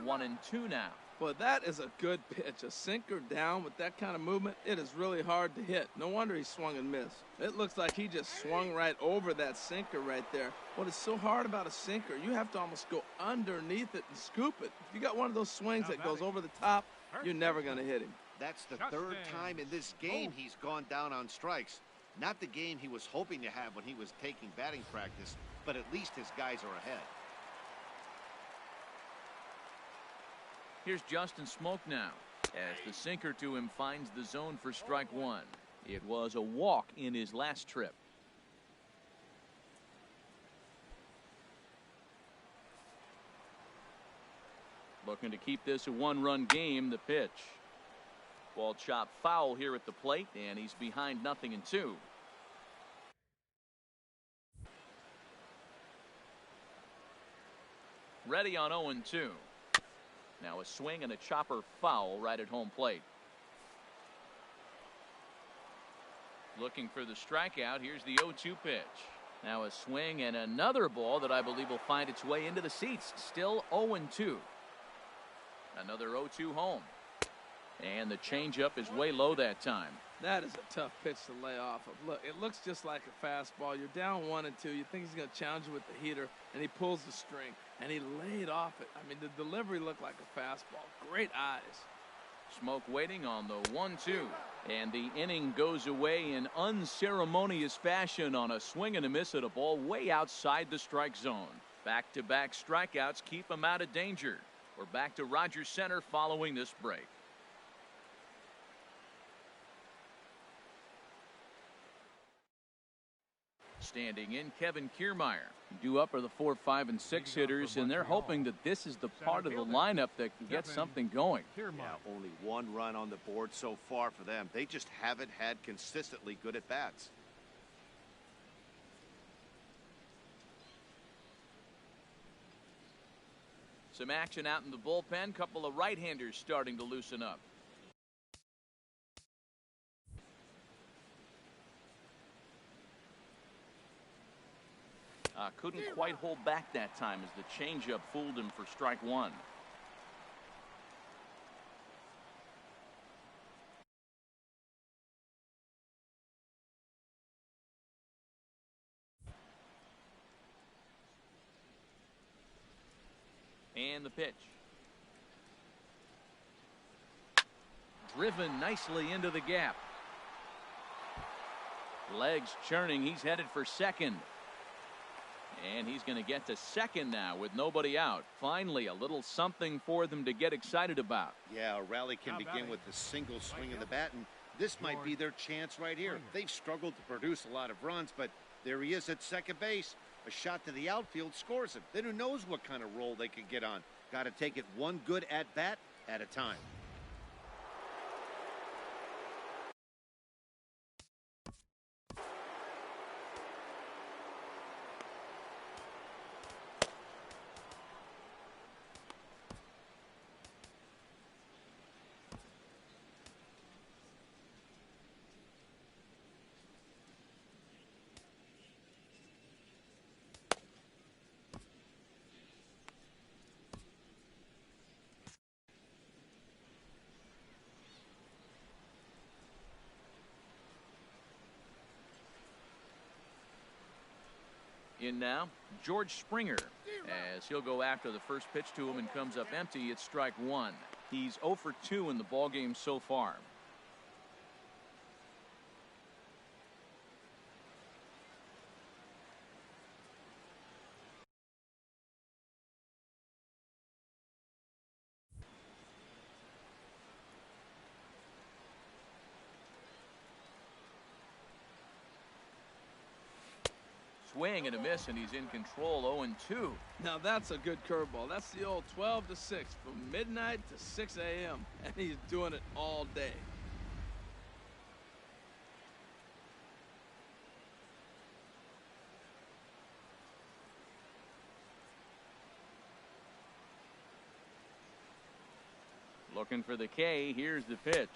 One and two now. Well, that is a good pitch. A sinker down with that kind of movement, it is really hard to hit. No wonder he swung and missed. It looks like he just swung right over that sinker right there. What is so hard about a sinker, you have to almost go underneath it and scoop it. If you got one of those swings that goes over the top, you're never going to hit him. That's the third time in this game he's gone down on strikes. Not the game he was hoping to have when he was taking batting practice, but at least his guys are ahead. Here's Justin Smoke now, as the sinker to him finds the zone for strike 1. It was a walk in his last trip. Looking to keep this a 1-run game. The pitch. Ball chopped foul here at the plate, and he's behind 0-2. Ready on 0-2. Now a swing and a chopper foul right at home plate. Looking for the strikeout. Here's the 0-2 pitch. Now a swing and another ball that I believe will find its way into the seats. Still 0-2. Another 0-2 home. And the changeup is way low that time. That is a tough pitch to lay off of. Look, it looks just like a fastball. You're down 1-2. You think he's going to challenge you with the heater, and he pulls the string, and he laid off it. I mean, the delivery looked like a fastball. Great eyes. Smoke waiting on the 1-2. And the inning goes away in unceremonious fashion on a swing and a miss at a ball way outside the strike zone. Back-to-back strikeouts keep him out of danger. We're back to Rogers Center following this break. Standing in, Kevin Kiermaier. Due up are the 4, 5, and 6 hitters, and they're hoping that this is the part of the lineup that can get something going. Yeah, only 1 run on the board so far for them. They just haven't had consistently good at bats. Some action out in the bullpen. Couple of right-handers starting to loosen up. Couldn't quite hold back that time as the changeup fooled him for strike 1. And the pitch. Driven nicely into the gap. Legs churning. He's headed for second. And he's going to get to second now with nobody out. Finally, a little something for them to get excited about. Yeah, a rally can begin with a single swing of the bat, and this might be their chance right here. They've struggled to produce a lot of runs, but there he is at second base. A shot to the outfield scores him. Then who knows what kind of roll they could get on. Got to take it one good at-bat at a time. In now, George Springer, as he'll go after the first pitch to him and comes up empty. It's strike one. He's 0 for 2 in the ballgame so far. Swing and a miss, and he's in control. 0-2. Now that's a good curveball. That's the old 12 to 6 from midnight to 6 a.m. and he's doing it all day. Looking for the K. Here's the pitch.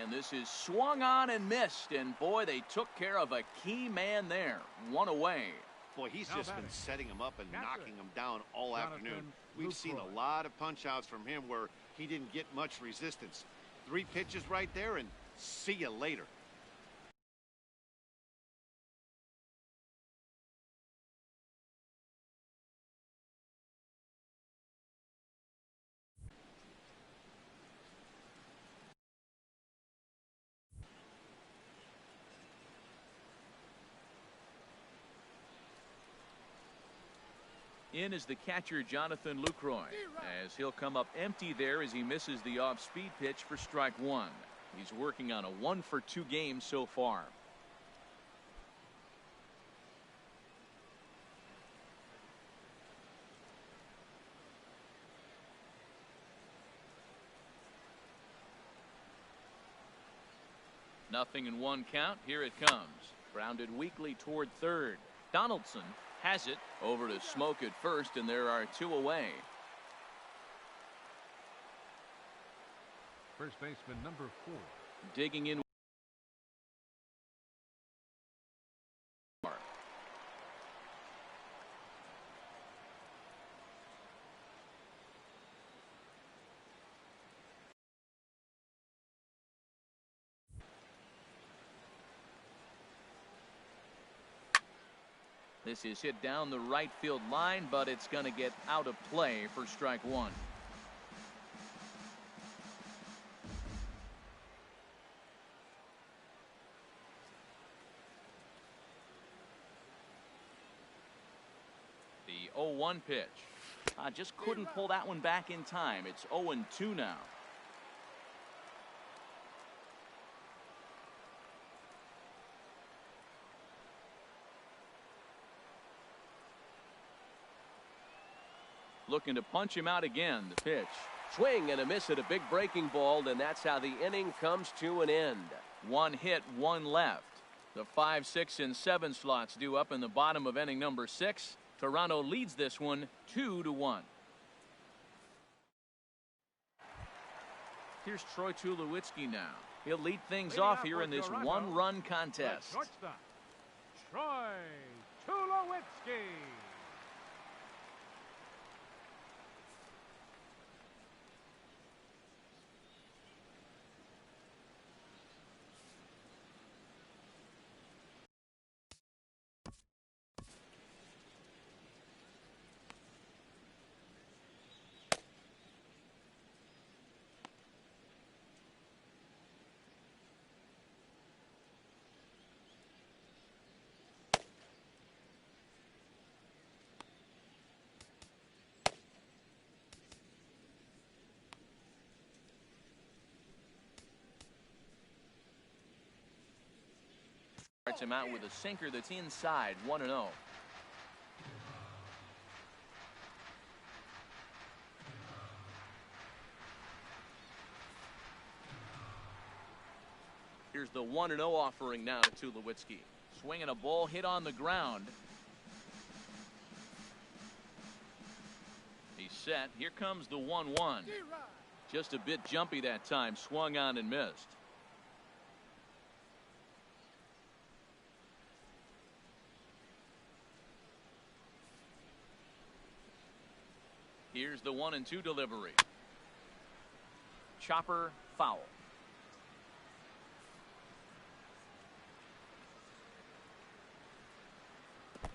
And this is swung on and missed. And, boy, they took care of a key man there. 1 away. Boy, he's just been setting him up and knocking him down all afternoon. We've seen a lot of punch-outs from him where he didn't get much resistance. 3 pitches right there, and see you later. In is the catcher, Jonathan Lucroy, as he'll come up empty there as he misses the off-speed pitch for strike one. He's working on a 1 for 2 game so far. Nothing in 1 count. Here it comes. Grounded weakly toward third. Donaldson has it over to Smoke at first, and there are 2 away. First baseman number 4. Digging in. This is hit down the right field line, but it's going to get out of play for strike one. The 0-1 pitch. Just couldn't pull that one back in time. It's 0-2 now. Looking to punch him out again. The pitch. Swing and a miss at a big breaking ball, and that's how the inning comes to an end. 1 hit, 1 left. The 5, 6, and 7 slots due up in the bottom of inning number 6. Toronto leads this one 2-1. Here's Troy Tulawitzki now. He'll lead things off here in this 1-run contest. Shortstop, Troy Tulawitzki. Starts him out with a sinker that's inside. 1-0. Here's the 1-0 offering now to Tulawitzki. Swinging a ball hit on the ground. He's set. Here comes the 1-1. Just a bit jumpy that time. Swung on and missed. Here's the 1-2 delivery. Chopper foul.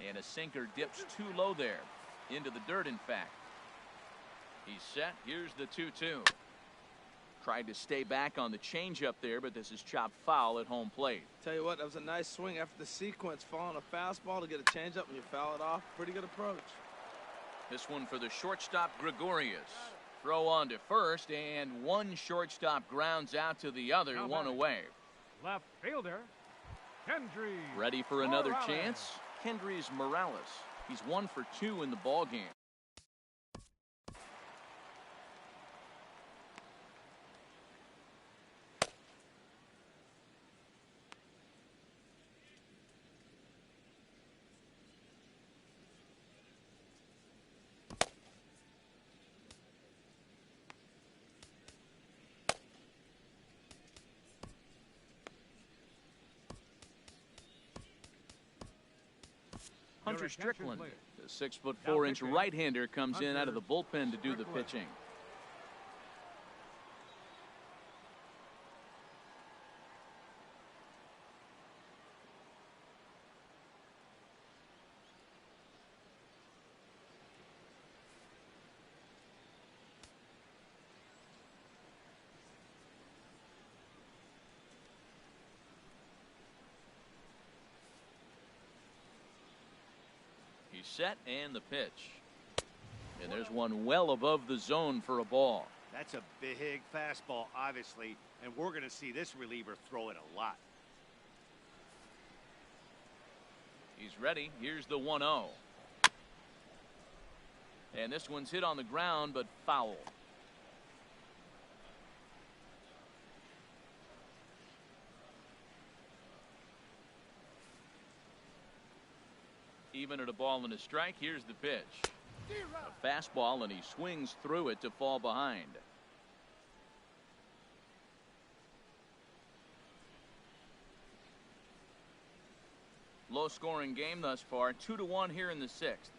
And a sinker dips too low there. Into the dirt, in fact. He's set. Here's the 2-2. Tried to stay back on the changeup there, but this is chopped foul at home plate. Tell you what, that was a nice swing after the sequence. Falling a fastball to get a changeup and you foul it off. Pretty good approach. This one for the shortstop, Gregorius. Throw on to first, and one shortstop grounds out to the other, one away. Left fielder, Kendry. Ready for another chance? Kendrys Morales. He's 1 for 2 in the ball game. Hunter Strickland, the 6'4" right-hander, comes in out of the bullpen to do the pitching. Set and the pitch. And there's one well above the zone for a ball. That's a big fastball, obviously, and we're going to see this reliever throw it a lot. He's ready. Here's the 1-0. And this one's hit on the ground, but foul. Even at a ball and a strike. Here's the pitch. A fastball, and he swings through it to fall behind. Low scoring game thus far. 2-1 here in the 6th.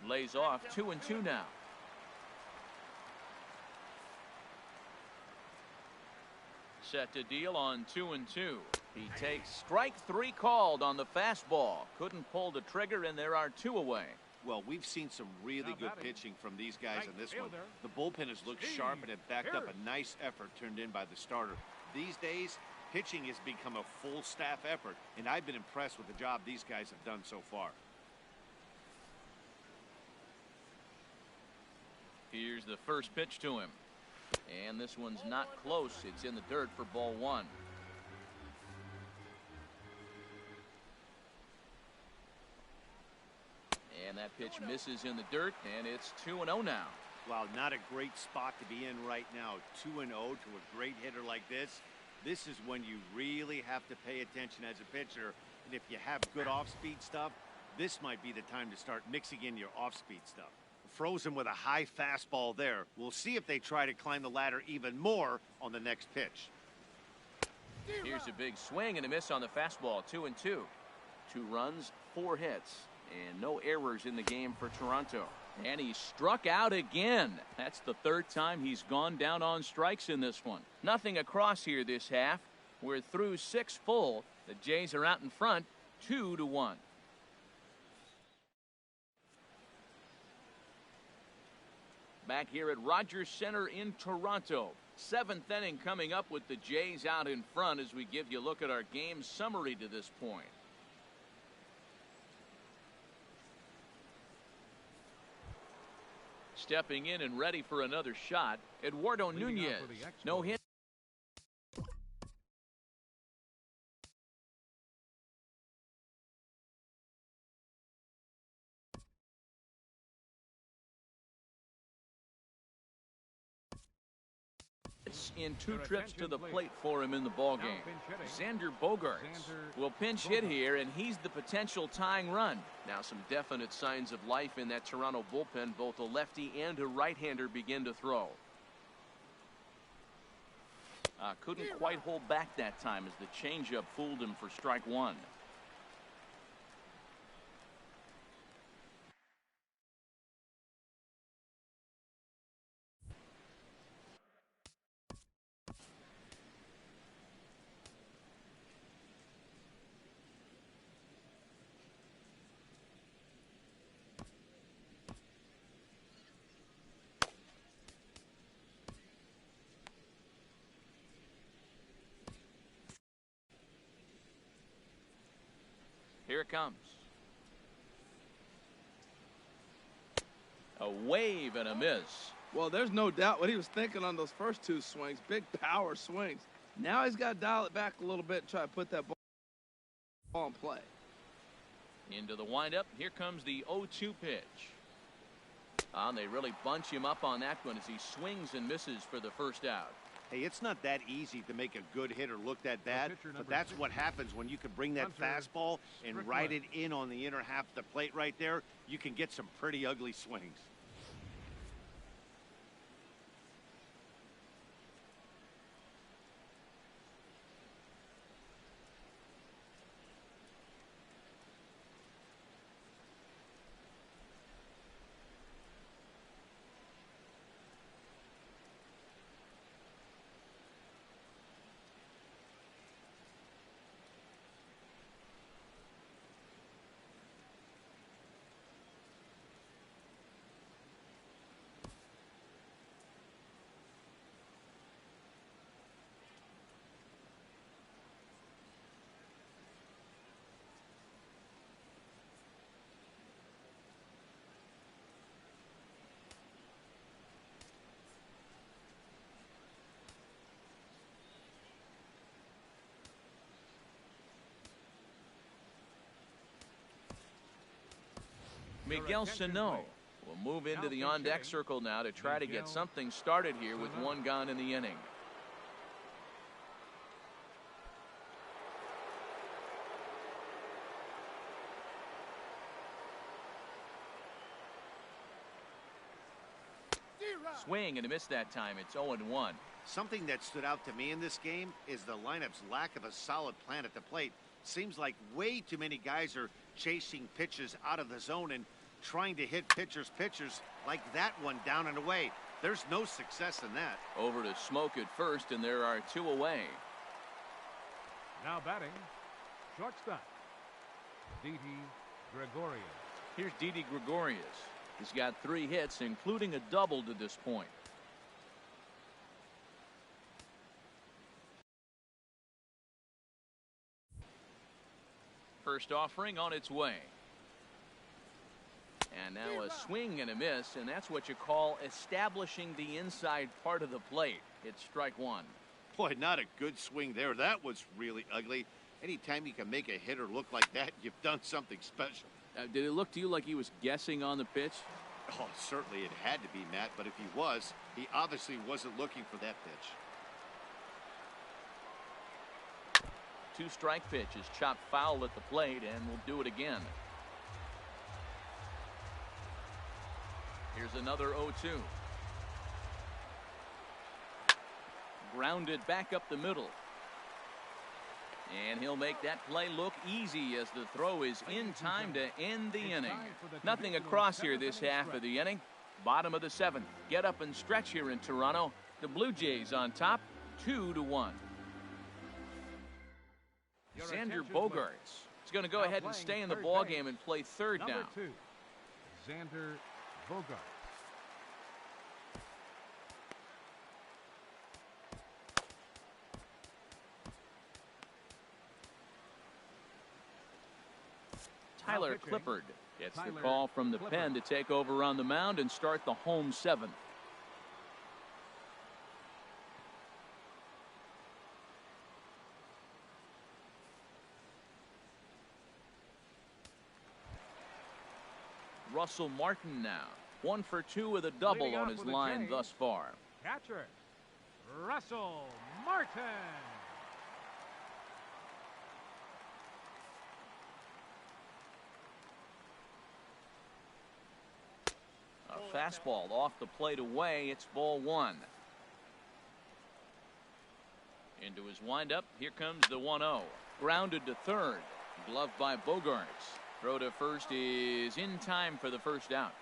Lays off. 2-2 now. Set to deal on 2-2. He takes strike 3 called on the fastball. Couldn't pull the trigger, and there are 2 away. Well, we've seen some really good pitching from these guys in this one. The bullpen has looked sharp and it backed up a nice effort turned in by the starter. These days, pitching has become a full staff effort, and I've been impressed with the job these guys have done so far. Here's the first pitch to him. And this one's not close. It's in the dirt for ball 1. And that pitch misses in the dirt, and it's 2-0 now. Wow, not a great spot to be in right now. 2-0 to a great hitter like this. This is when you really have to pay attention as a pitcher. And if you have good off-speed stuff, this might be the time to start mixing in your off-speed stuff. Frozen with a high fastball there. We'll see if they try to climb the ladder even more on the next pitch. Here's a big swing and a miss on the fastball. 2-2. 2 runs, 4 hits, and no errors in the game for Toronto. And he struck out again. That's the 3rd time he's gone down on strikes in this one. Nothing across here this half. We're through 6 full. The Jays are out in front, 2-1. Back here at Rogers Center in Toronto. 7th inning coming up with the Jays out in front as we give you a look at our game summary to this point. Stepping in and ready for another shot, Eduardo Nunez. No hit. in 2 trips to the plate for him in the ballgame. Xander Bogaerts will pinch hit here, and he's the potential tying run. Now some definite signs of life in that Toronto bullpen. Both a lefty and a right-hander begin to throw. Couldn't quite hold back that time as the changeup fooled him for strike 1. Here it comes. A wave and a miss. Well, there's no doubt what he was thinking on those first 2 swings. Big power swings. Now he's got to dial it back a little bit and try to put that ball in play. Into the windup. Here comes the 0-2 pitch. And they really bunch him up on that one as he swings and misses for the first out. Hey, it's not that easy to make a good hitter look that bad, but that's what happens when you can bring that fastball and ride it in on the inner half of the plate right there. You can get some pretty ugly swings. Miguel Sano will move into the on-deck circle now to try to get something started here with 1 gone in the inning. Swing and a miss that time. It's 0-1. Something that stood out to me in this game is the lineup's lack of a solid plan at the plate. Seems like way too many guys are chasing pitches out of the zone and trying to hit pitchers like that one down and away. There's no success in that. Over to Smoke at first, and there are 2 away. Now batting, shortstop, Didi Gregorius. Here's Didi Gregorius. He's got 3 hits, including a double to this point. First offering on its way. And now a swing and a miss, and that's what you call establishing the inside part of the plate. It's strike 1. Boy, not a good swing there. That was really ugly. Anytime you can make a hitter look like that, you've done something special. Did it look to you like he was guessing on the pitch? Oh, certainly it had to be, Matt, but if he was, he obviously wasn't looking for that pitch. 2-strike pitch is chopped foul at the plate, and will do it again. Here's another 0-2. Grounded back up the middle. And he'll make that play look easy as the throw is in time to end the inning. Nothing across here this half of the inning. Bottom of the 7th. Get up and stretch here in Toronto. The Blue Jays on top, 2-1. Xander Bogaerts is going to go ahead and stay in the ballgame and play third now. Number 2, Xander Bogaerts. Tyler Clippard gets the call from the pen to take over on the mound and start the home 7th. Russell Martin now 1 for 2 with a double on his line thus far. Catcher Russell Martin. A fastball off the plate away. It's ball one. Into his windup. Here comes the 1-0. Grounded to third. Gloved by Bogarts. Throw to first is in time for the first out.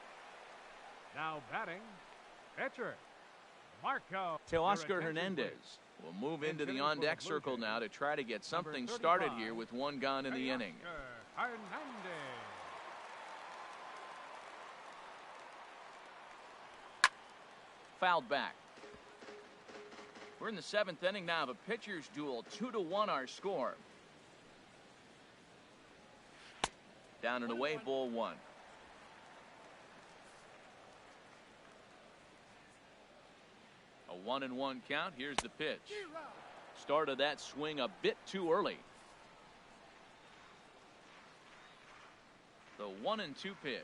Now batting, pitcher Marco. Teoscar Hernandez will move into the on-deck circle now to try to get something started here with one gone in the inning. Hernandez. Fouled back. We're in the seventh inning now of a pitcher's duel. 2-1 our score. Down and away, ball one. A 1-1 count. Here's the pitch. Started that swing a bit too early. The 1-2 pitch.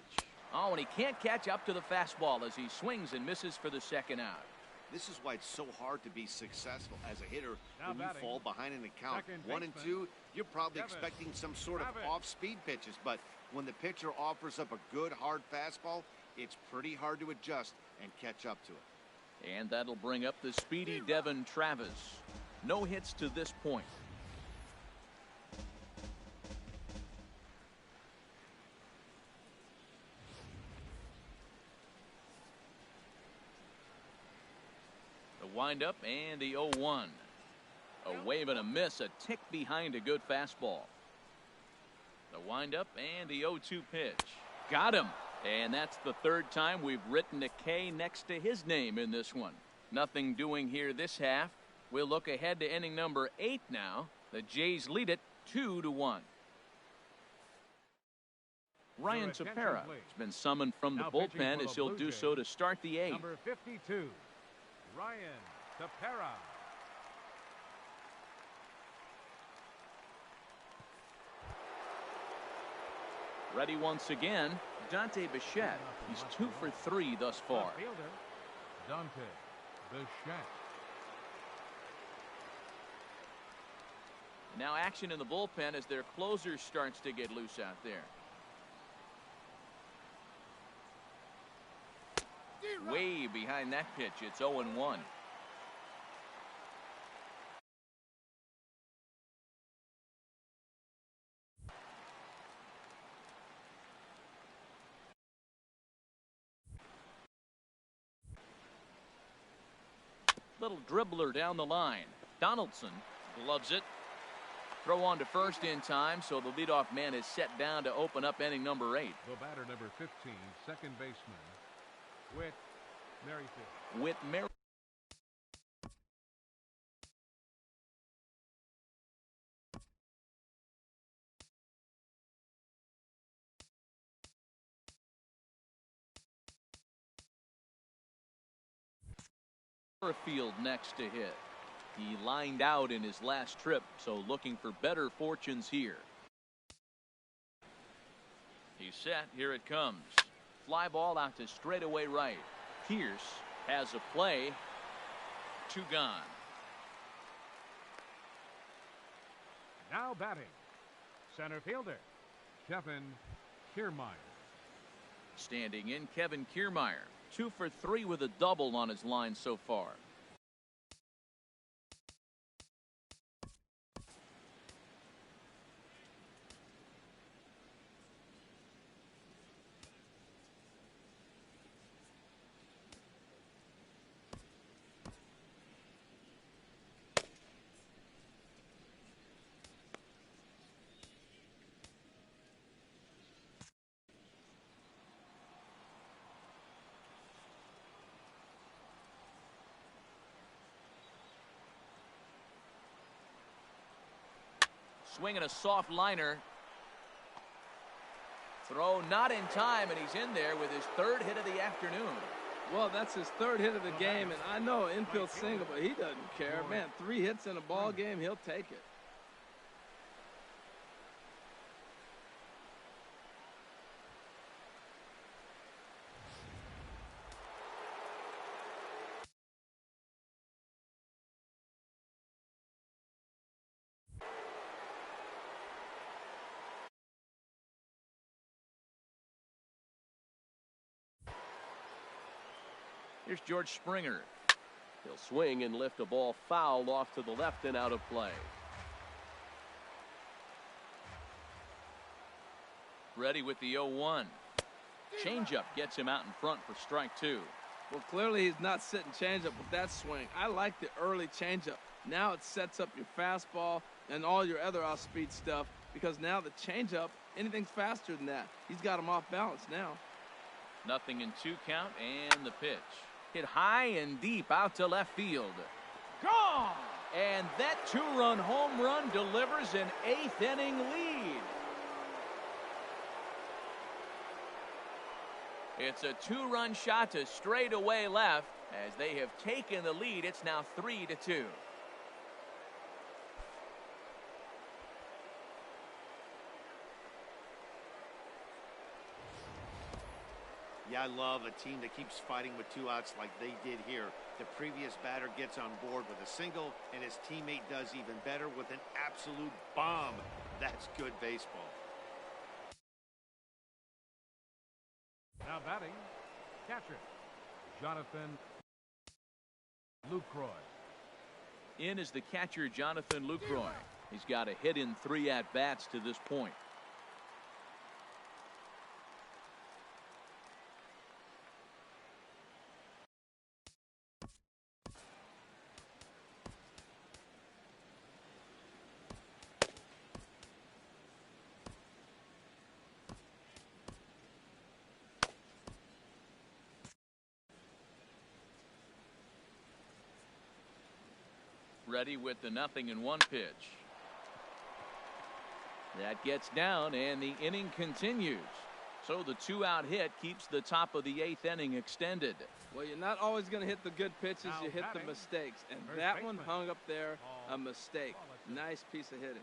Oh, and he can't catch up to the fastball as he swings and misses for the second out. This is why it's so hard to be successful as a hitter Now when you batting, fall behind in the count. second 1 and baseman, 2, you're probably Kevin expecting some sort of Travis. off-speed pitches, but when the pitcher offers up a good hard fastball, it's pretty hard to adjust and catch up to it. And that'll bring up the speedy Devin Travis. No hits to this point. The windup and the 0-1. A wave and a miss, a tick behind a good fastball. The windup and the 0-2 pitch. Got him. And that's the third time we've written a K next to his name in this one. Nothing doing here this half. We'll look ahead to inning number 8 now. The Jays lead it 2-1. Ryan Tepera has been summoned from the bullpen as he'll do so to start the 8th. Number 52, Ryan Tepera. Ready once again, Dante Bichette. He's 2 for 3 thus far. Left fielder, Dante Bichette. Now action in the bullpen as their closer starts to get loose out there. Way behind that pitch. It's 0-1. Little dribbler down the line. Donaldson gloves it. Throw on to first in time, so the leadoff man is set down to open up inning number 8. The batter, number 15, second baseman, Whit Merrifield. With Merrifield. Field next to hit. He lined out in his last trip, so looking for better fortunes here. He's set. Here it comes. Fly ball out to straightaway right. Pearce has a play. 2 gone. Now batting, center fielder, Kevin Kiermaier. Standing in, Kevin Kiermaier. 2 for 3 with a double on his line so far. Swinging a soft liner. Throw not in time, and he's in there with his 3rd hit of the afternoon. Well, that's his 3rd hit of the game, and I know infield single, but he doesn't care. Man, 3 hits in a ball game, he'll take it. Here's George Springer. He'll swing and lift a ball foul off to the left and out of play. Ready with the 0-1. Changeup gets him out in front for strike 2. Well, clearly he's not sitting changeup with that swing. I like the early changeup. Now it sets up your fastball and all your other off-speed stuff, because now the changeup, anything's faster than that. He's got him off balance now. 0-2 count, and the pitch. Hit high and deep out to left field. Gone! And that 2-run home run delivers an 8th inning lead. It's a 2-run shot to straightaway left. As they have taken the lead, it's now 3-2. Yeah, I love a team that keeps fighting with 2 outs like they did here. The previous batter gets on board with a single, and his teammate does even better with an absolute bomb. That's good baseball. Now batting, catcher, Jonathan Lucroy. In is the catcher, Jonathan Lucroy. He's got a hit in 3 at-bats to this point. Ready with the 0-1 pitch. That gets down, and the inning continues. So the 2-out hit keeps the top of the 8th inning extended. Well, you're not always going to hit the good pitches. Now you hit batting, the mistakes. And first that baseman. one hung up there, a mistake. Ball. Nice piece of hitting.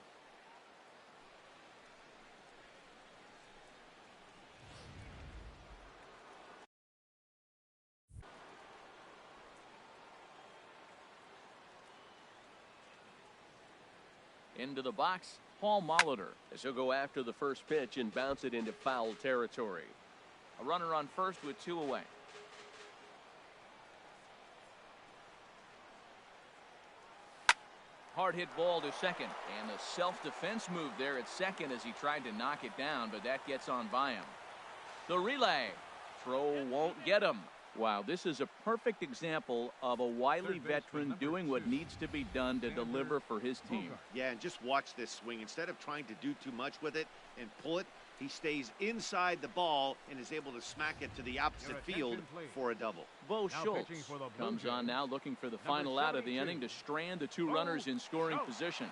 Into the box, Paul Molitor. As he'll go after the first pitch and bounce it into foul territory. A runner on first with 2 away. Hard hit ball to second, and a self-defense move there at second as he tried to knock it down, but that gets on by him. The relay. Throw won't get him. Wow, this is a perfect example of a wily veteran doing what needs to be done to deliver for his team. Yeah, and just watch this swing. Instead of trying to do too much with it and pull it, he stays inside the ball and is able to smack it to the opposite field for a double. Bo Now Schultz pitching for the Blue comes on Jays, now looking for the final out of the 72. inning to strand the 2 runners in scoring position.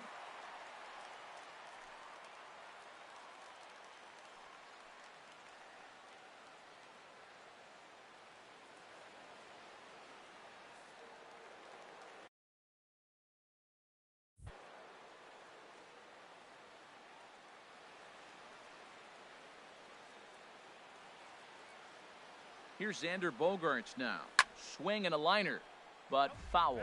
Here's Xander Bogaerts now. Swing and a liner, but foul.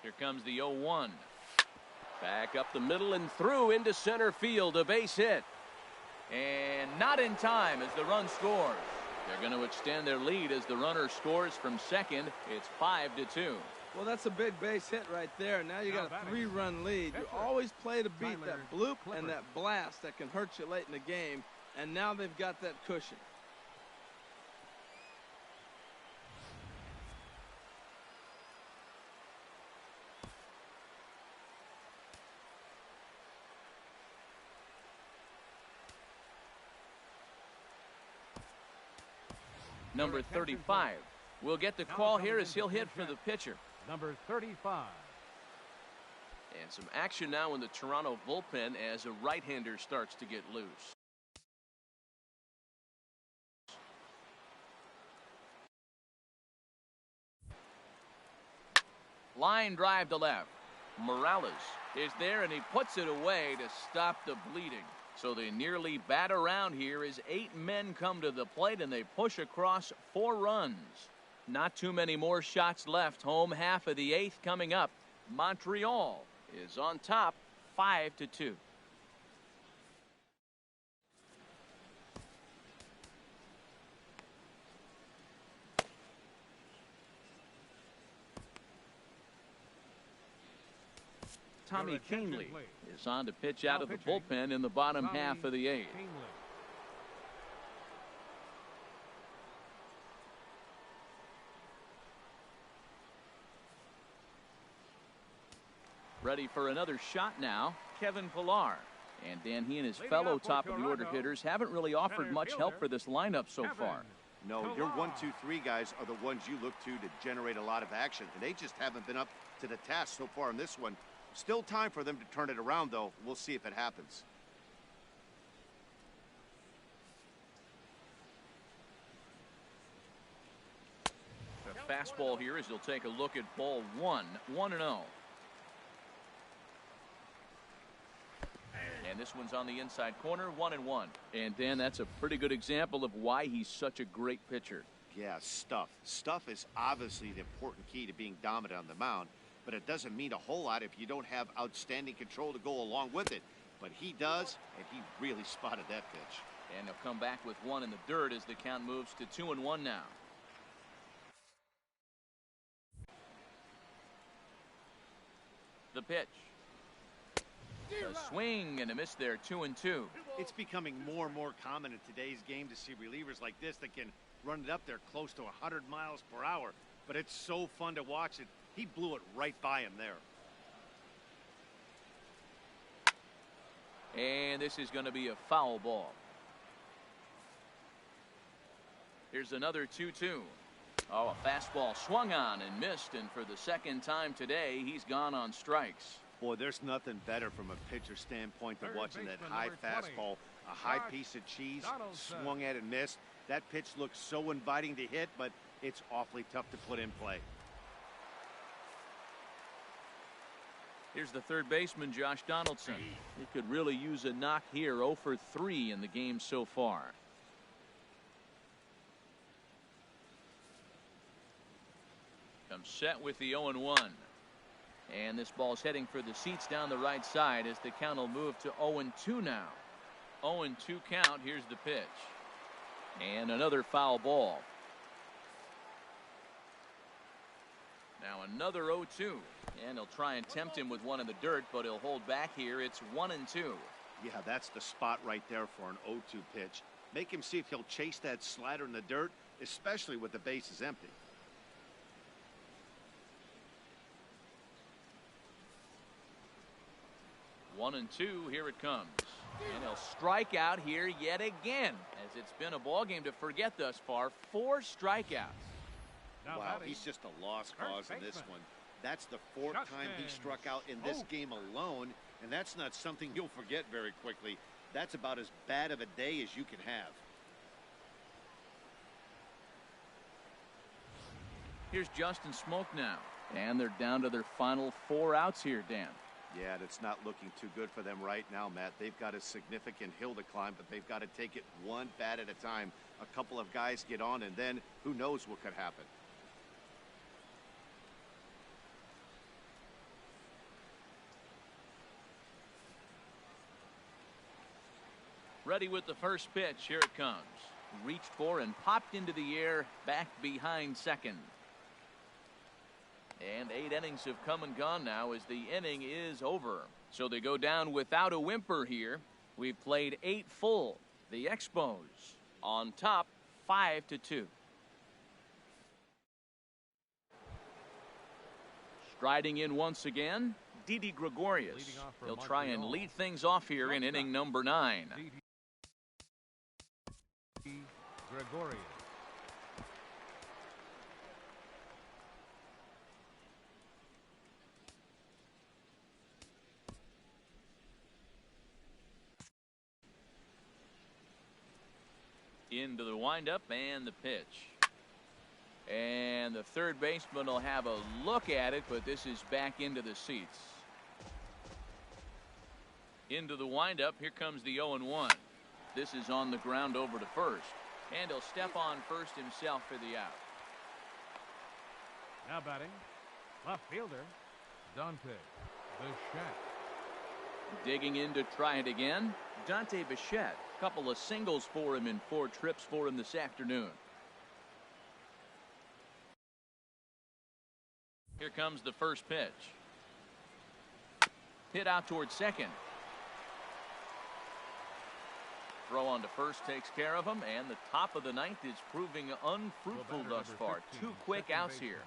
Here comes the 0-1. Back up the middle and through into center field. A base hit. And not in time as the run scores. They're going to extend their lead as the runner scores from second. It's 5-2. Well, that's a big base hit right there. Now you got a 3-run lead. You always play to beat that bloop and that blast that can hurt you late in the game. And now they've got that cushion. Number 35 will get the call here as he'll hit for the pitcher. Number 35. And some action now in the Toronto bullpen as a right-hander starts to get loose. Line drive to left. Morales is there, and he puts it away to stop the bleeding. So they nearly bat around here as 8 men come to the plate, and they push across 4 runs. Not too many more shots left. Home half of the 8th coming up. Montreal is on top 5-2. Tommy Canley is on to pitch out of the bullpen in the bottom half of the eighth. Ready for another shot now, Kevin Pillar. And Dan, he and his fellow top-of-the-order hitters haven't really offered much help for this lineup so far. No, your 1, 2, 3 guys are the ones you look to generate a lot of action, and they just haven't been up to the task so far in this one. Still time for them to turn it around, though. We'll see if it happens. The fastball here as he'll take a look at ball 1, 1-0. And this one's on the inside corner, 1-1. And Dan, that's a pretty good example of why he's such a great pitcher. Yeah, stuff. Stuff is obviously the important key to being dominant on the mound, but it doesn't mean a whole lot if you don't have outstanding control to go along with it. But he does, and he really spotted that pitch. And he'll come back with one in the dirt as the count moves to 2-1 now. The pitch. A swing and a miss there, 2-2. It's becoming more and more common in today's game to see relievers like this that can run it up there close to 100 miles per hour. But it's so fun to watch it. He blew it right by him there. And this is going to be a foul ball. Here's another 2-2. Oh, a fastball swung on and missed, and for the second time today, he's gone on strikes. Boy, there's nothing better from a pitcher standpoint than watching that high fastball, a high piece of cheese, swung at and missed. That pitch looks so inviting to hit, but it's awfully tough to put in play. Here's the third baseman, Josh Donaldson. He could really use a knock here, 0 for 3 in the game so far. Comes set with the 0-1. And this ball's heading for the seats down the right side as the count will move to 0-2 now. 0-2 count. Here's the pitch. And another foul ball. Now another 0-2. And he'll try and tempt him with one in the dirt, but he'll hold back here. It's 1-2. Yeah, that's the spot right there for an 0-2 pitch. Make him see if he'll chase that slider in the dirt, especially with the bases empty. 1-2, here it comes. And he'll strike out here yet again, as it's been a ball game to forget thus far. 4 strikeouts. Wow, he's just a lost cause in this one. That's the 4th time he struck out in this game alone, and that's not something you'll forget very quickly. That's about as bad of a day as you can have. Here's Justin Smoke now, and they're down to their final 4 outs here, Dan. Yeah, and it's not looking too good for them right now, Matt. They've got a significant hill to climb, but they've got to take it one bat at a time. A couple of guys get on, and then who knows what could happen. Ready with the first pitch. Here it comes. Reached for and popped into the air back behind second. And 8 innings have come and gone now as the inning is over. So they go down without a whimper here. We've played 8 full. The Expos on top 5-2. Striding in once again, Didi Gregorius. He'll try and lead things off here in inning number 9. Gregorius. Into the windup and the pitch. And the third baseman will have a look at it, but this is back into the seats. Into the windup. Here comes the 0-1. This is on the ground over to first. And he'll step on first himself for the out. Now batting, left fielder, Dante Bichette. Digging in to try it again, Dante Bichette. Couple of singles for him in 4 trips for him this afternoon. Here comes the first pitch. Hit out towards second. Throw on to first takes care of him, and the top of the ninth is proving unfruitful thus far. 2 quick outs here.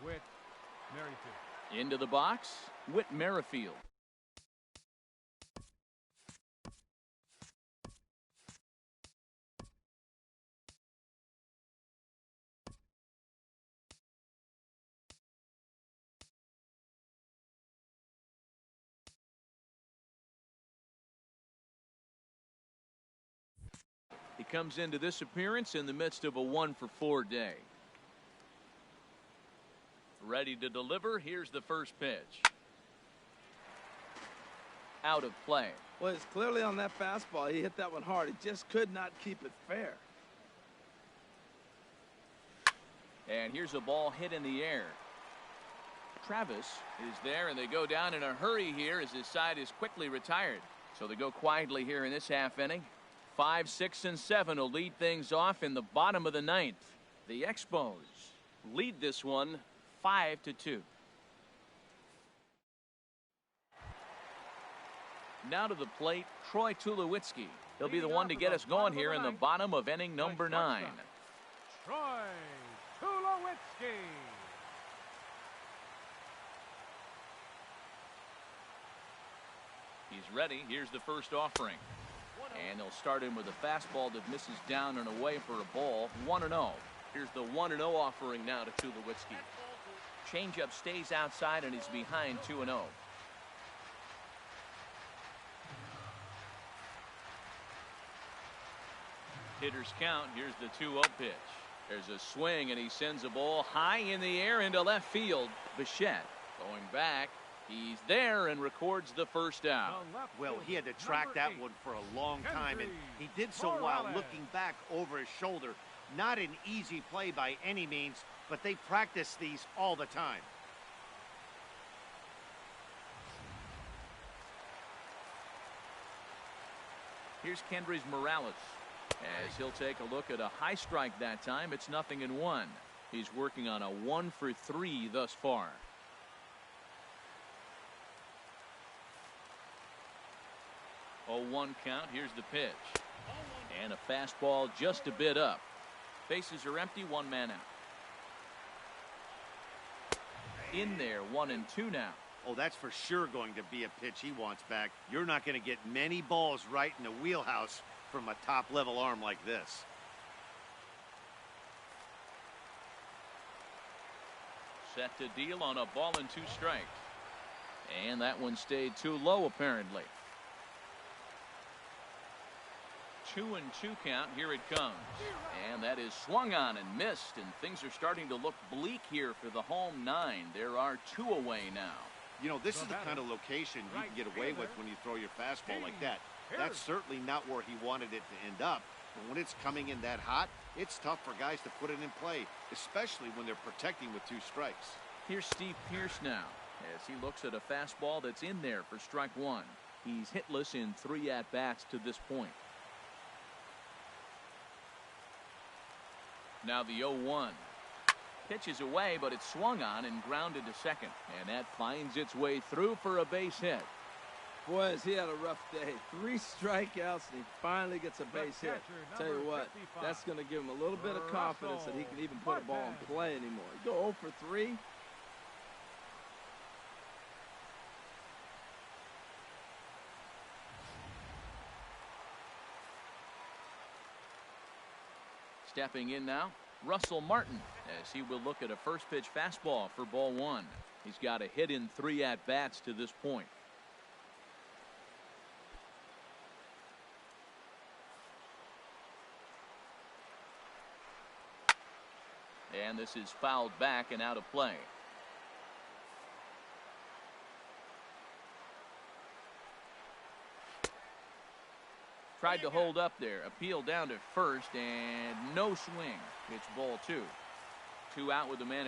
Whit Merrifield. Into the box, Whit Merrifield. He comes into this appearance in the midst of a 1-for-4 day. Ready to deliver. Here's the first pitch. Out of play. Well, it's clearly on that fastball. He hit that one hard. He just could not keep it fair. And here's a ball hit in the air. Travis is there, and they go down in a hurry here as his side is quickly retired. So they go quietly here in this half inning. 5, 6, and 7 will lead things off in the bottom of the ninth. The Expos lead this one 5-2. Now to the plate, Troy Tulawitzki. He'll be the one to get us going here in the bottom of inning number 9. Troy Tulawitzki. He's ready. Here's the first offering. And they'll start in with a fastball that misses down and away for a ball. 1-0. Here's the 1-0 offering now to Tulawitzki. Changeup stays outside and he's behind 2-0. Hitters count. Here's the 2-0 pitch. There's a swing and he sends a ball high in the air into left field. Bichette going back. He's there and records the first out. Well, he had to track that one for a long time, and he did so while looking back over his shoulder. Not an easy play by any means, but they practice these all the time. Here's Kendrys Morales as he'll take a look at a high strike that time. It's 0-1. He's working on a 1-for-3 thus far. 0-1 count. Here's the pitch. And a fastball just a bit up. Bases are empty. 1 man out. In there. 1-2 now. Oh, that's for sure going to be a pitch he wants back. You're not going to get many balls right in the wheelhouse from a top-level arm like this. Set to deal on a ball and 2 strikes. And that one stayed too low apparently. 2-2 count. Here it comes. And that is swung on and missed, and things are starting to look bleak here for the home 9. There are 2 away now. You know, this is the kind of location you can get away with when you throw your fastball like that. That's certainly not where he wanted it to end up. But when it's coming in that hot, it's tough for guys to put it in play, especially when they're protecting with 2 strikes. Here's Steve Pearce now as he looks at a fastball that's in there for strike 1. He's hitless in 3 at-bats to this point. Now the 0-1. Pitch is away, but it's swung on and grounded to second. And that finds its way through for a base hit. Boys, he had a rough day. 3 strikeouts, and he finally gets a base hit. Tell you what, that's going to give him a little bit of confidence that he can even put a ball in play anymore. You go 0 for 3. Stepping in now, Russell Martin, as he will look at a first pitch fastball for ball 1. He's got a hit in 3 at-bats to this point. And this is fouled back and out of play. Tried to hold up there. Appeal down to first and no swing. It's ball 2. 2 out with the man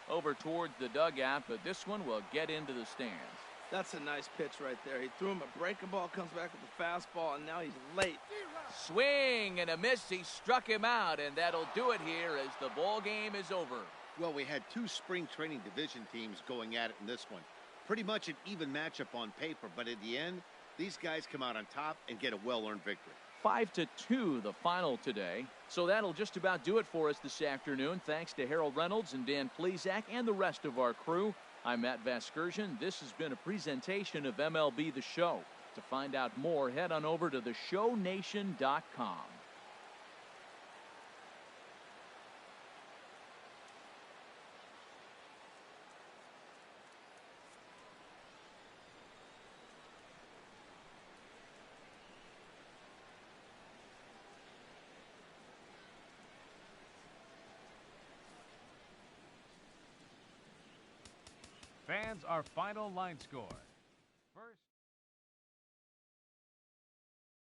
over towards the dugout, but this one will get into the stands. That's a nice pitch right there. He threw him a breaking ball, comes back with the fastball, and now he's late. Swing and a miss. He struck him out, and that'll do it here as the ball game is over. Well, we had two spring training division teams going at it in this one. Pretty much an even matchup on paper, but at the end, these guys come out on top and get a well-earned victory. 5-2 the final today. So that'll just about do it for us this afternoon. Thanks to Harold Reynolds and Dan Plesac and the rest of our crew. I'm Matt Vasgersian. This has been a presentation of MLB The Show. To find out more, head on over to theshownation.com. Fans, our final line score.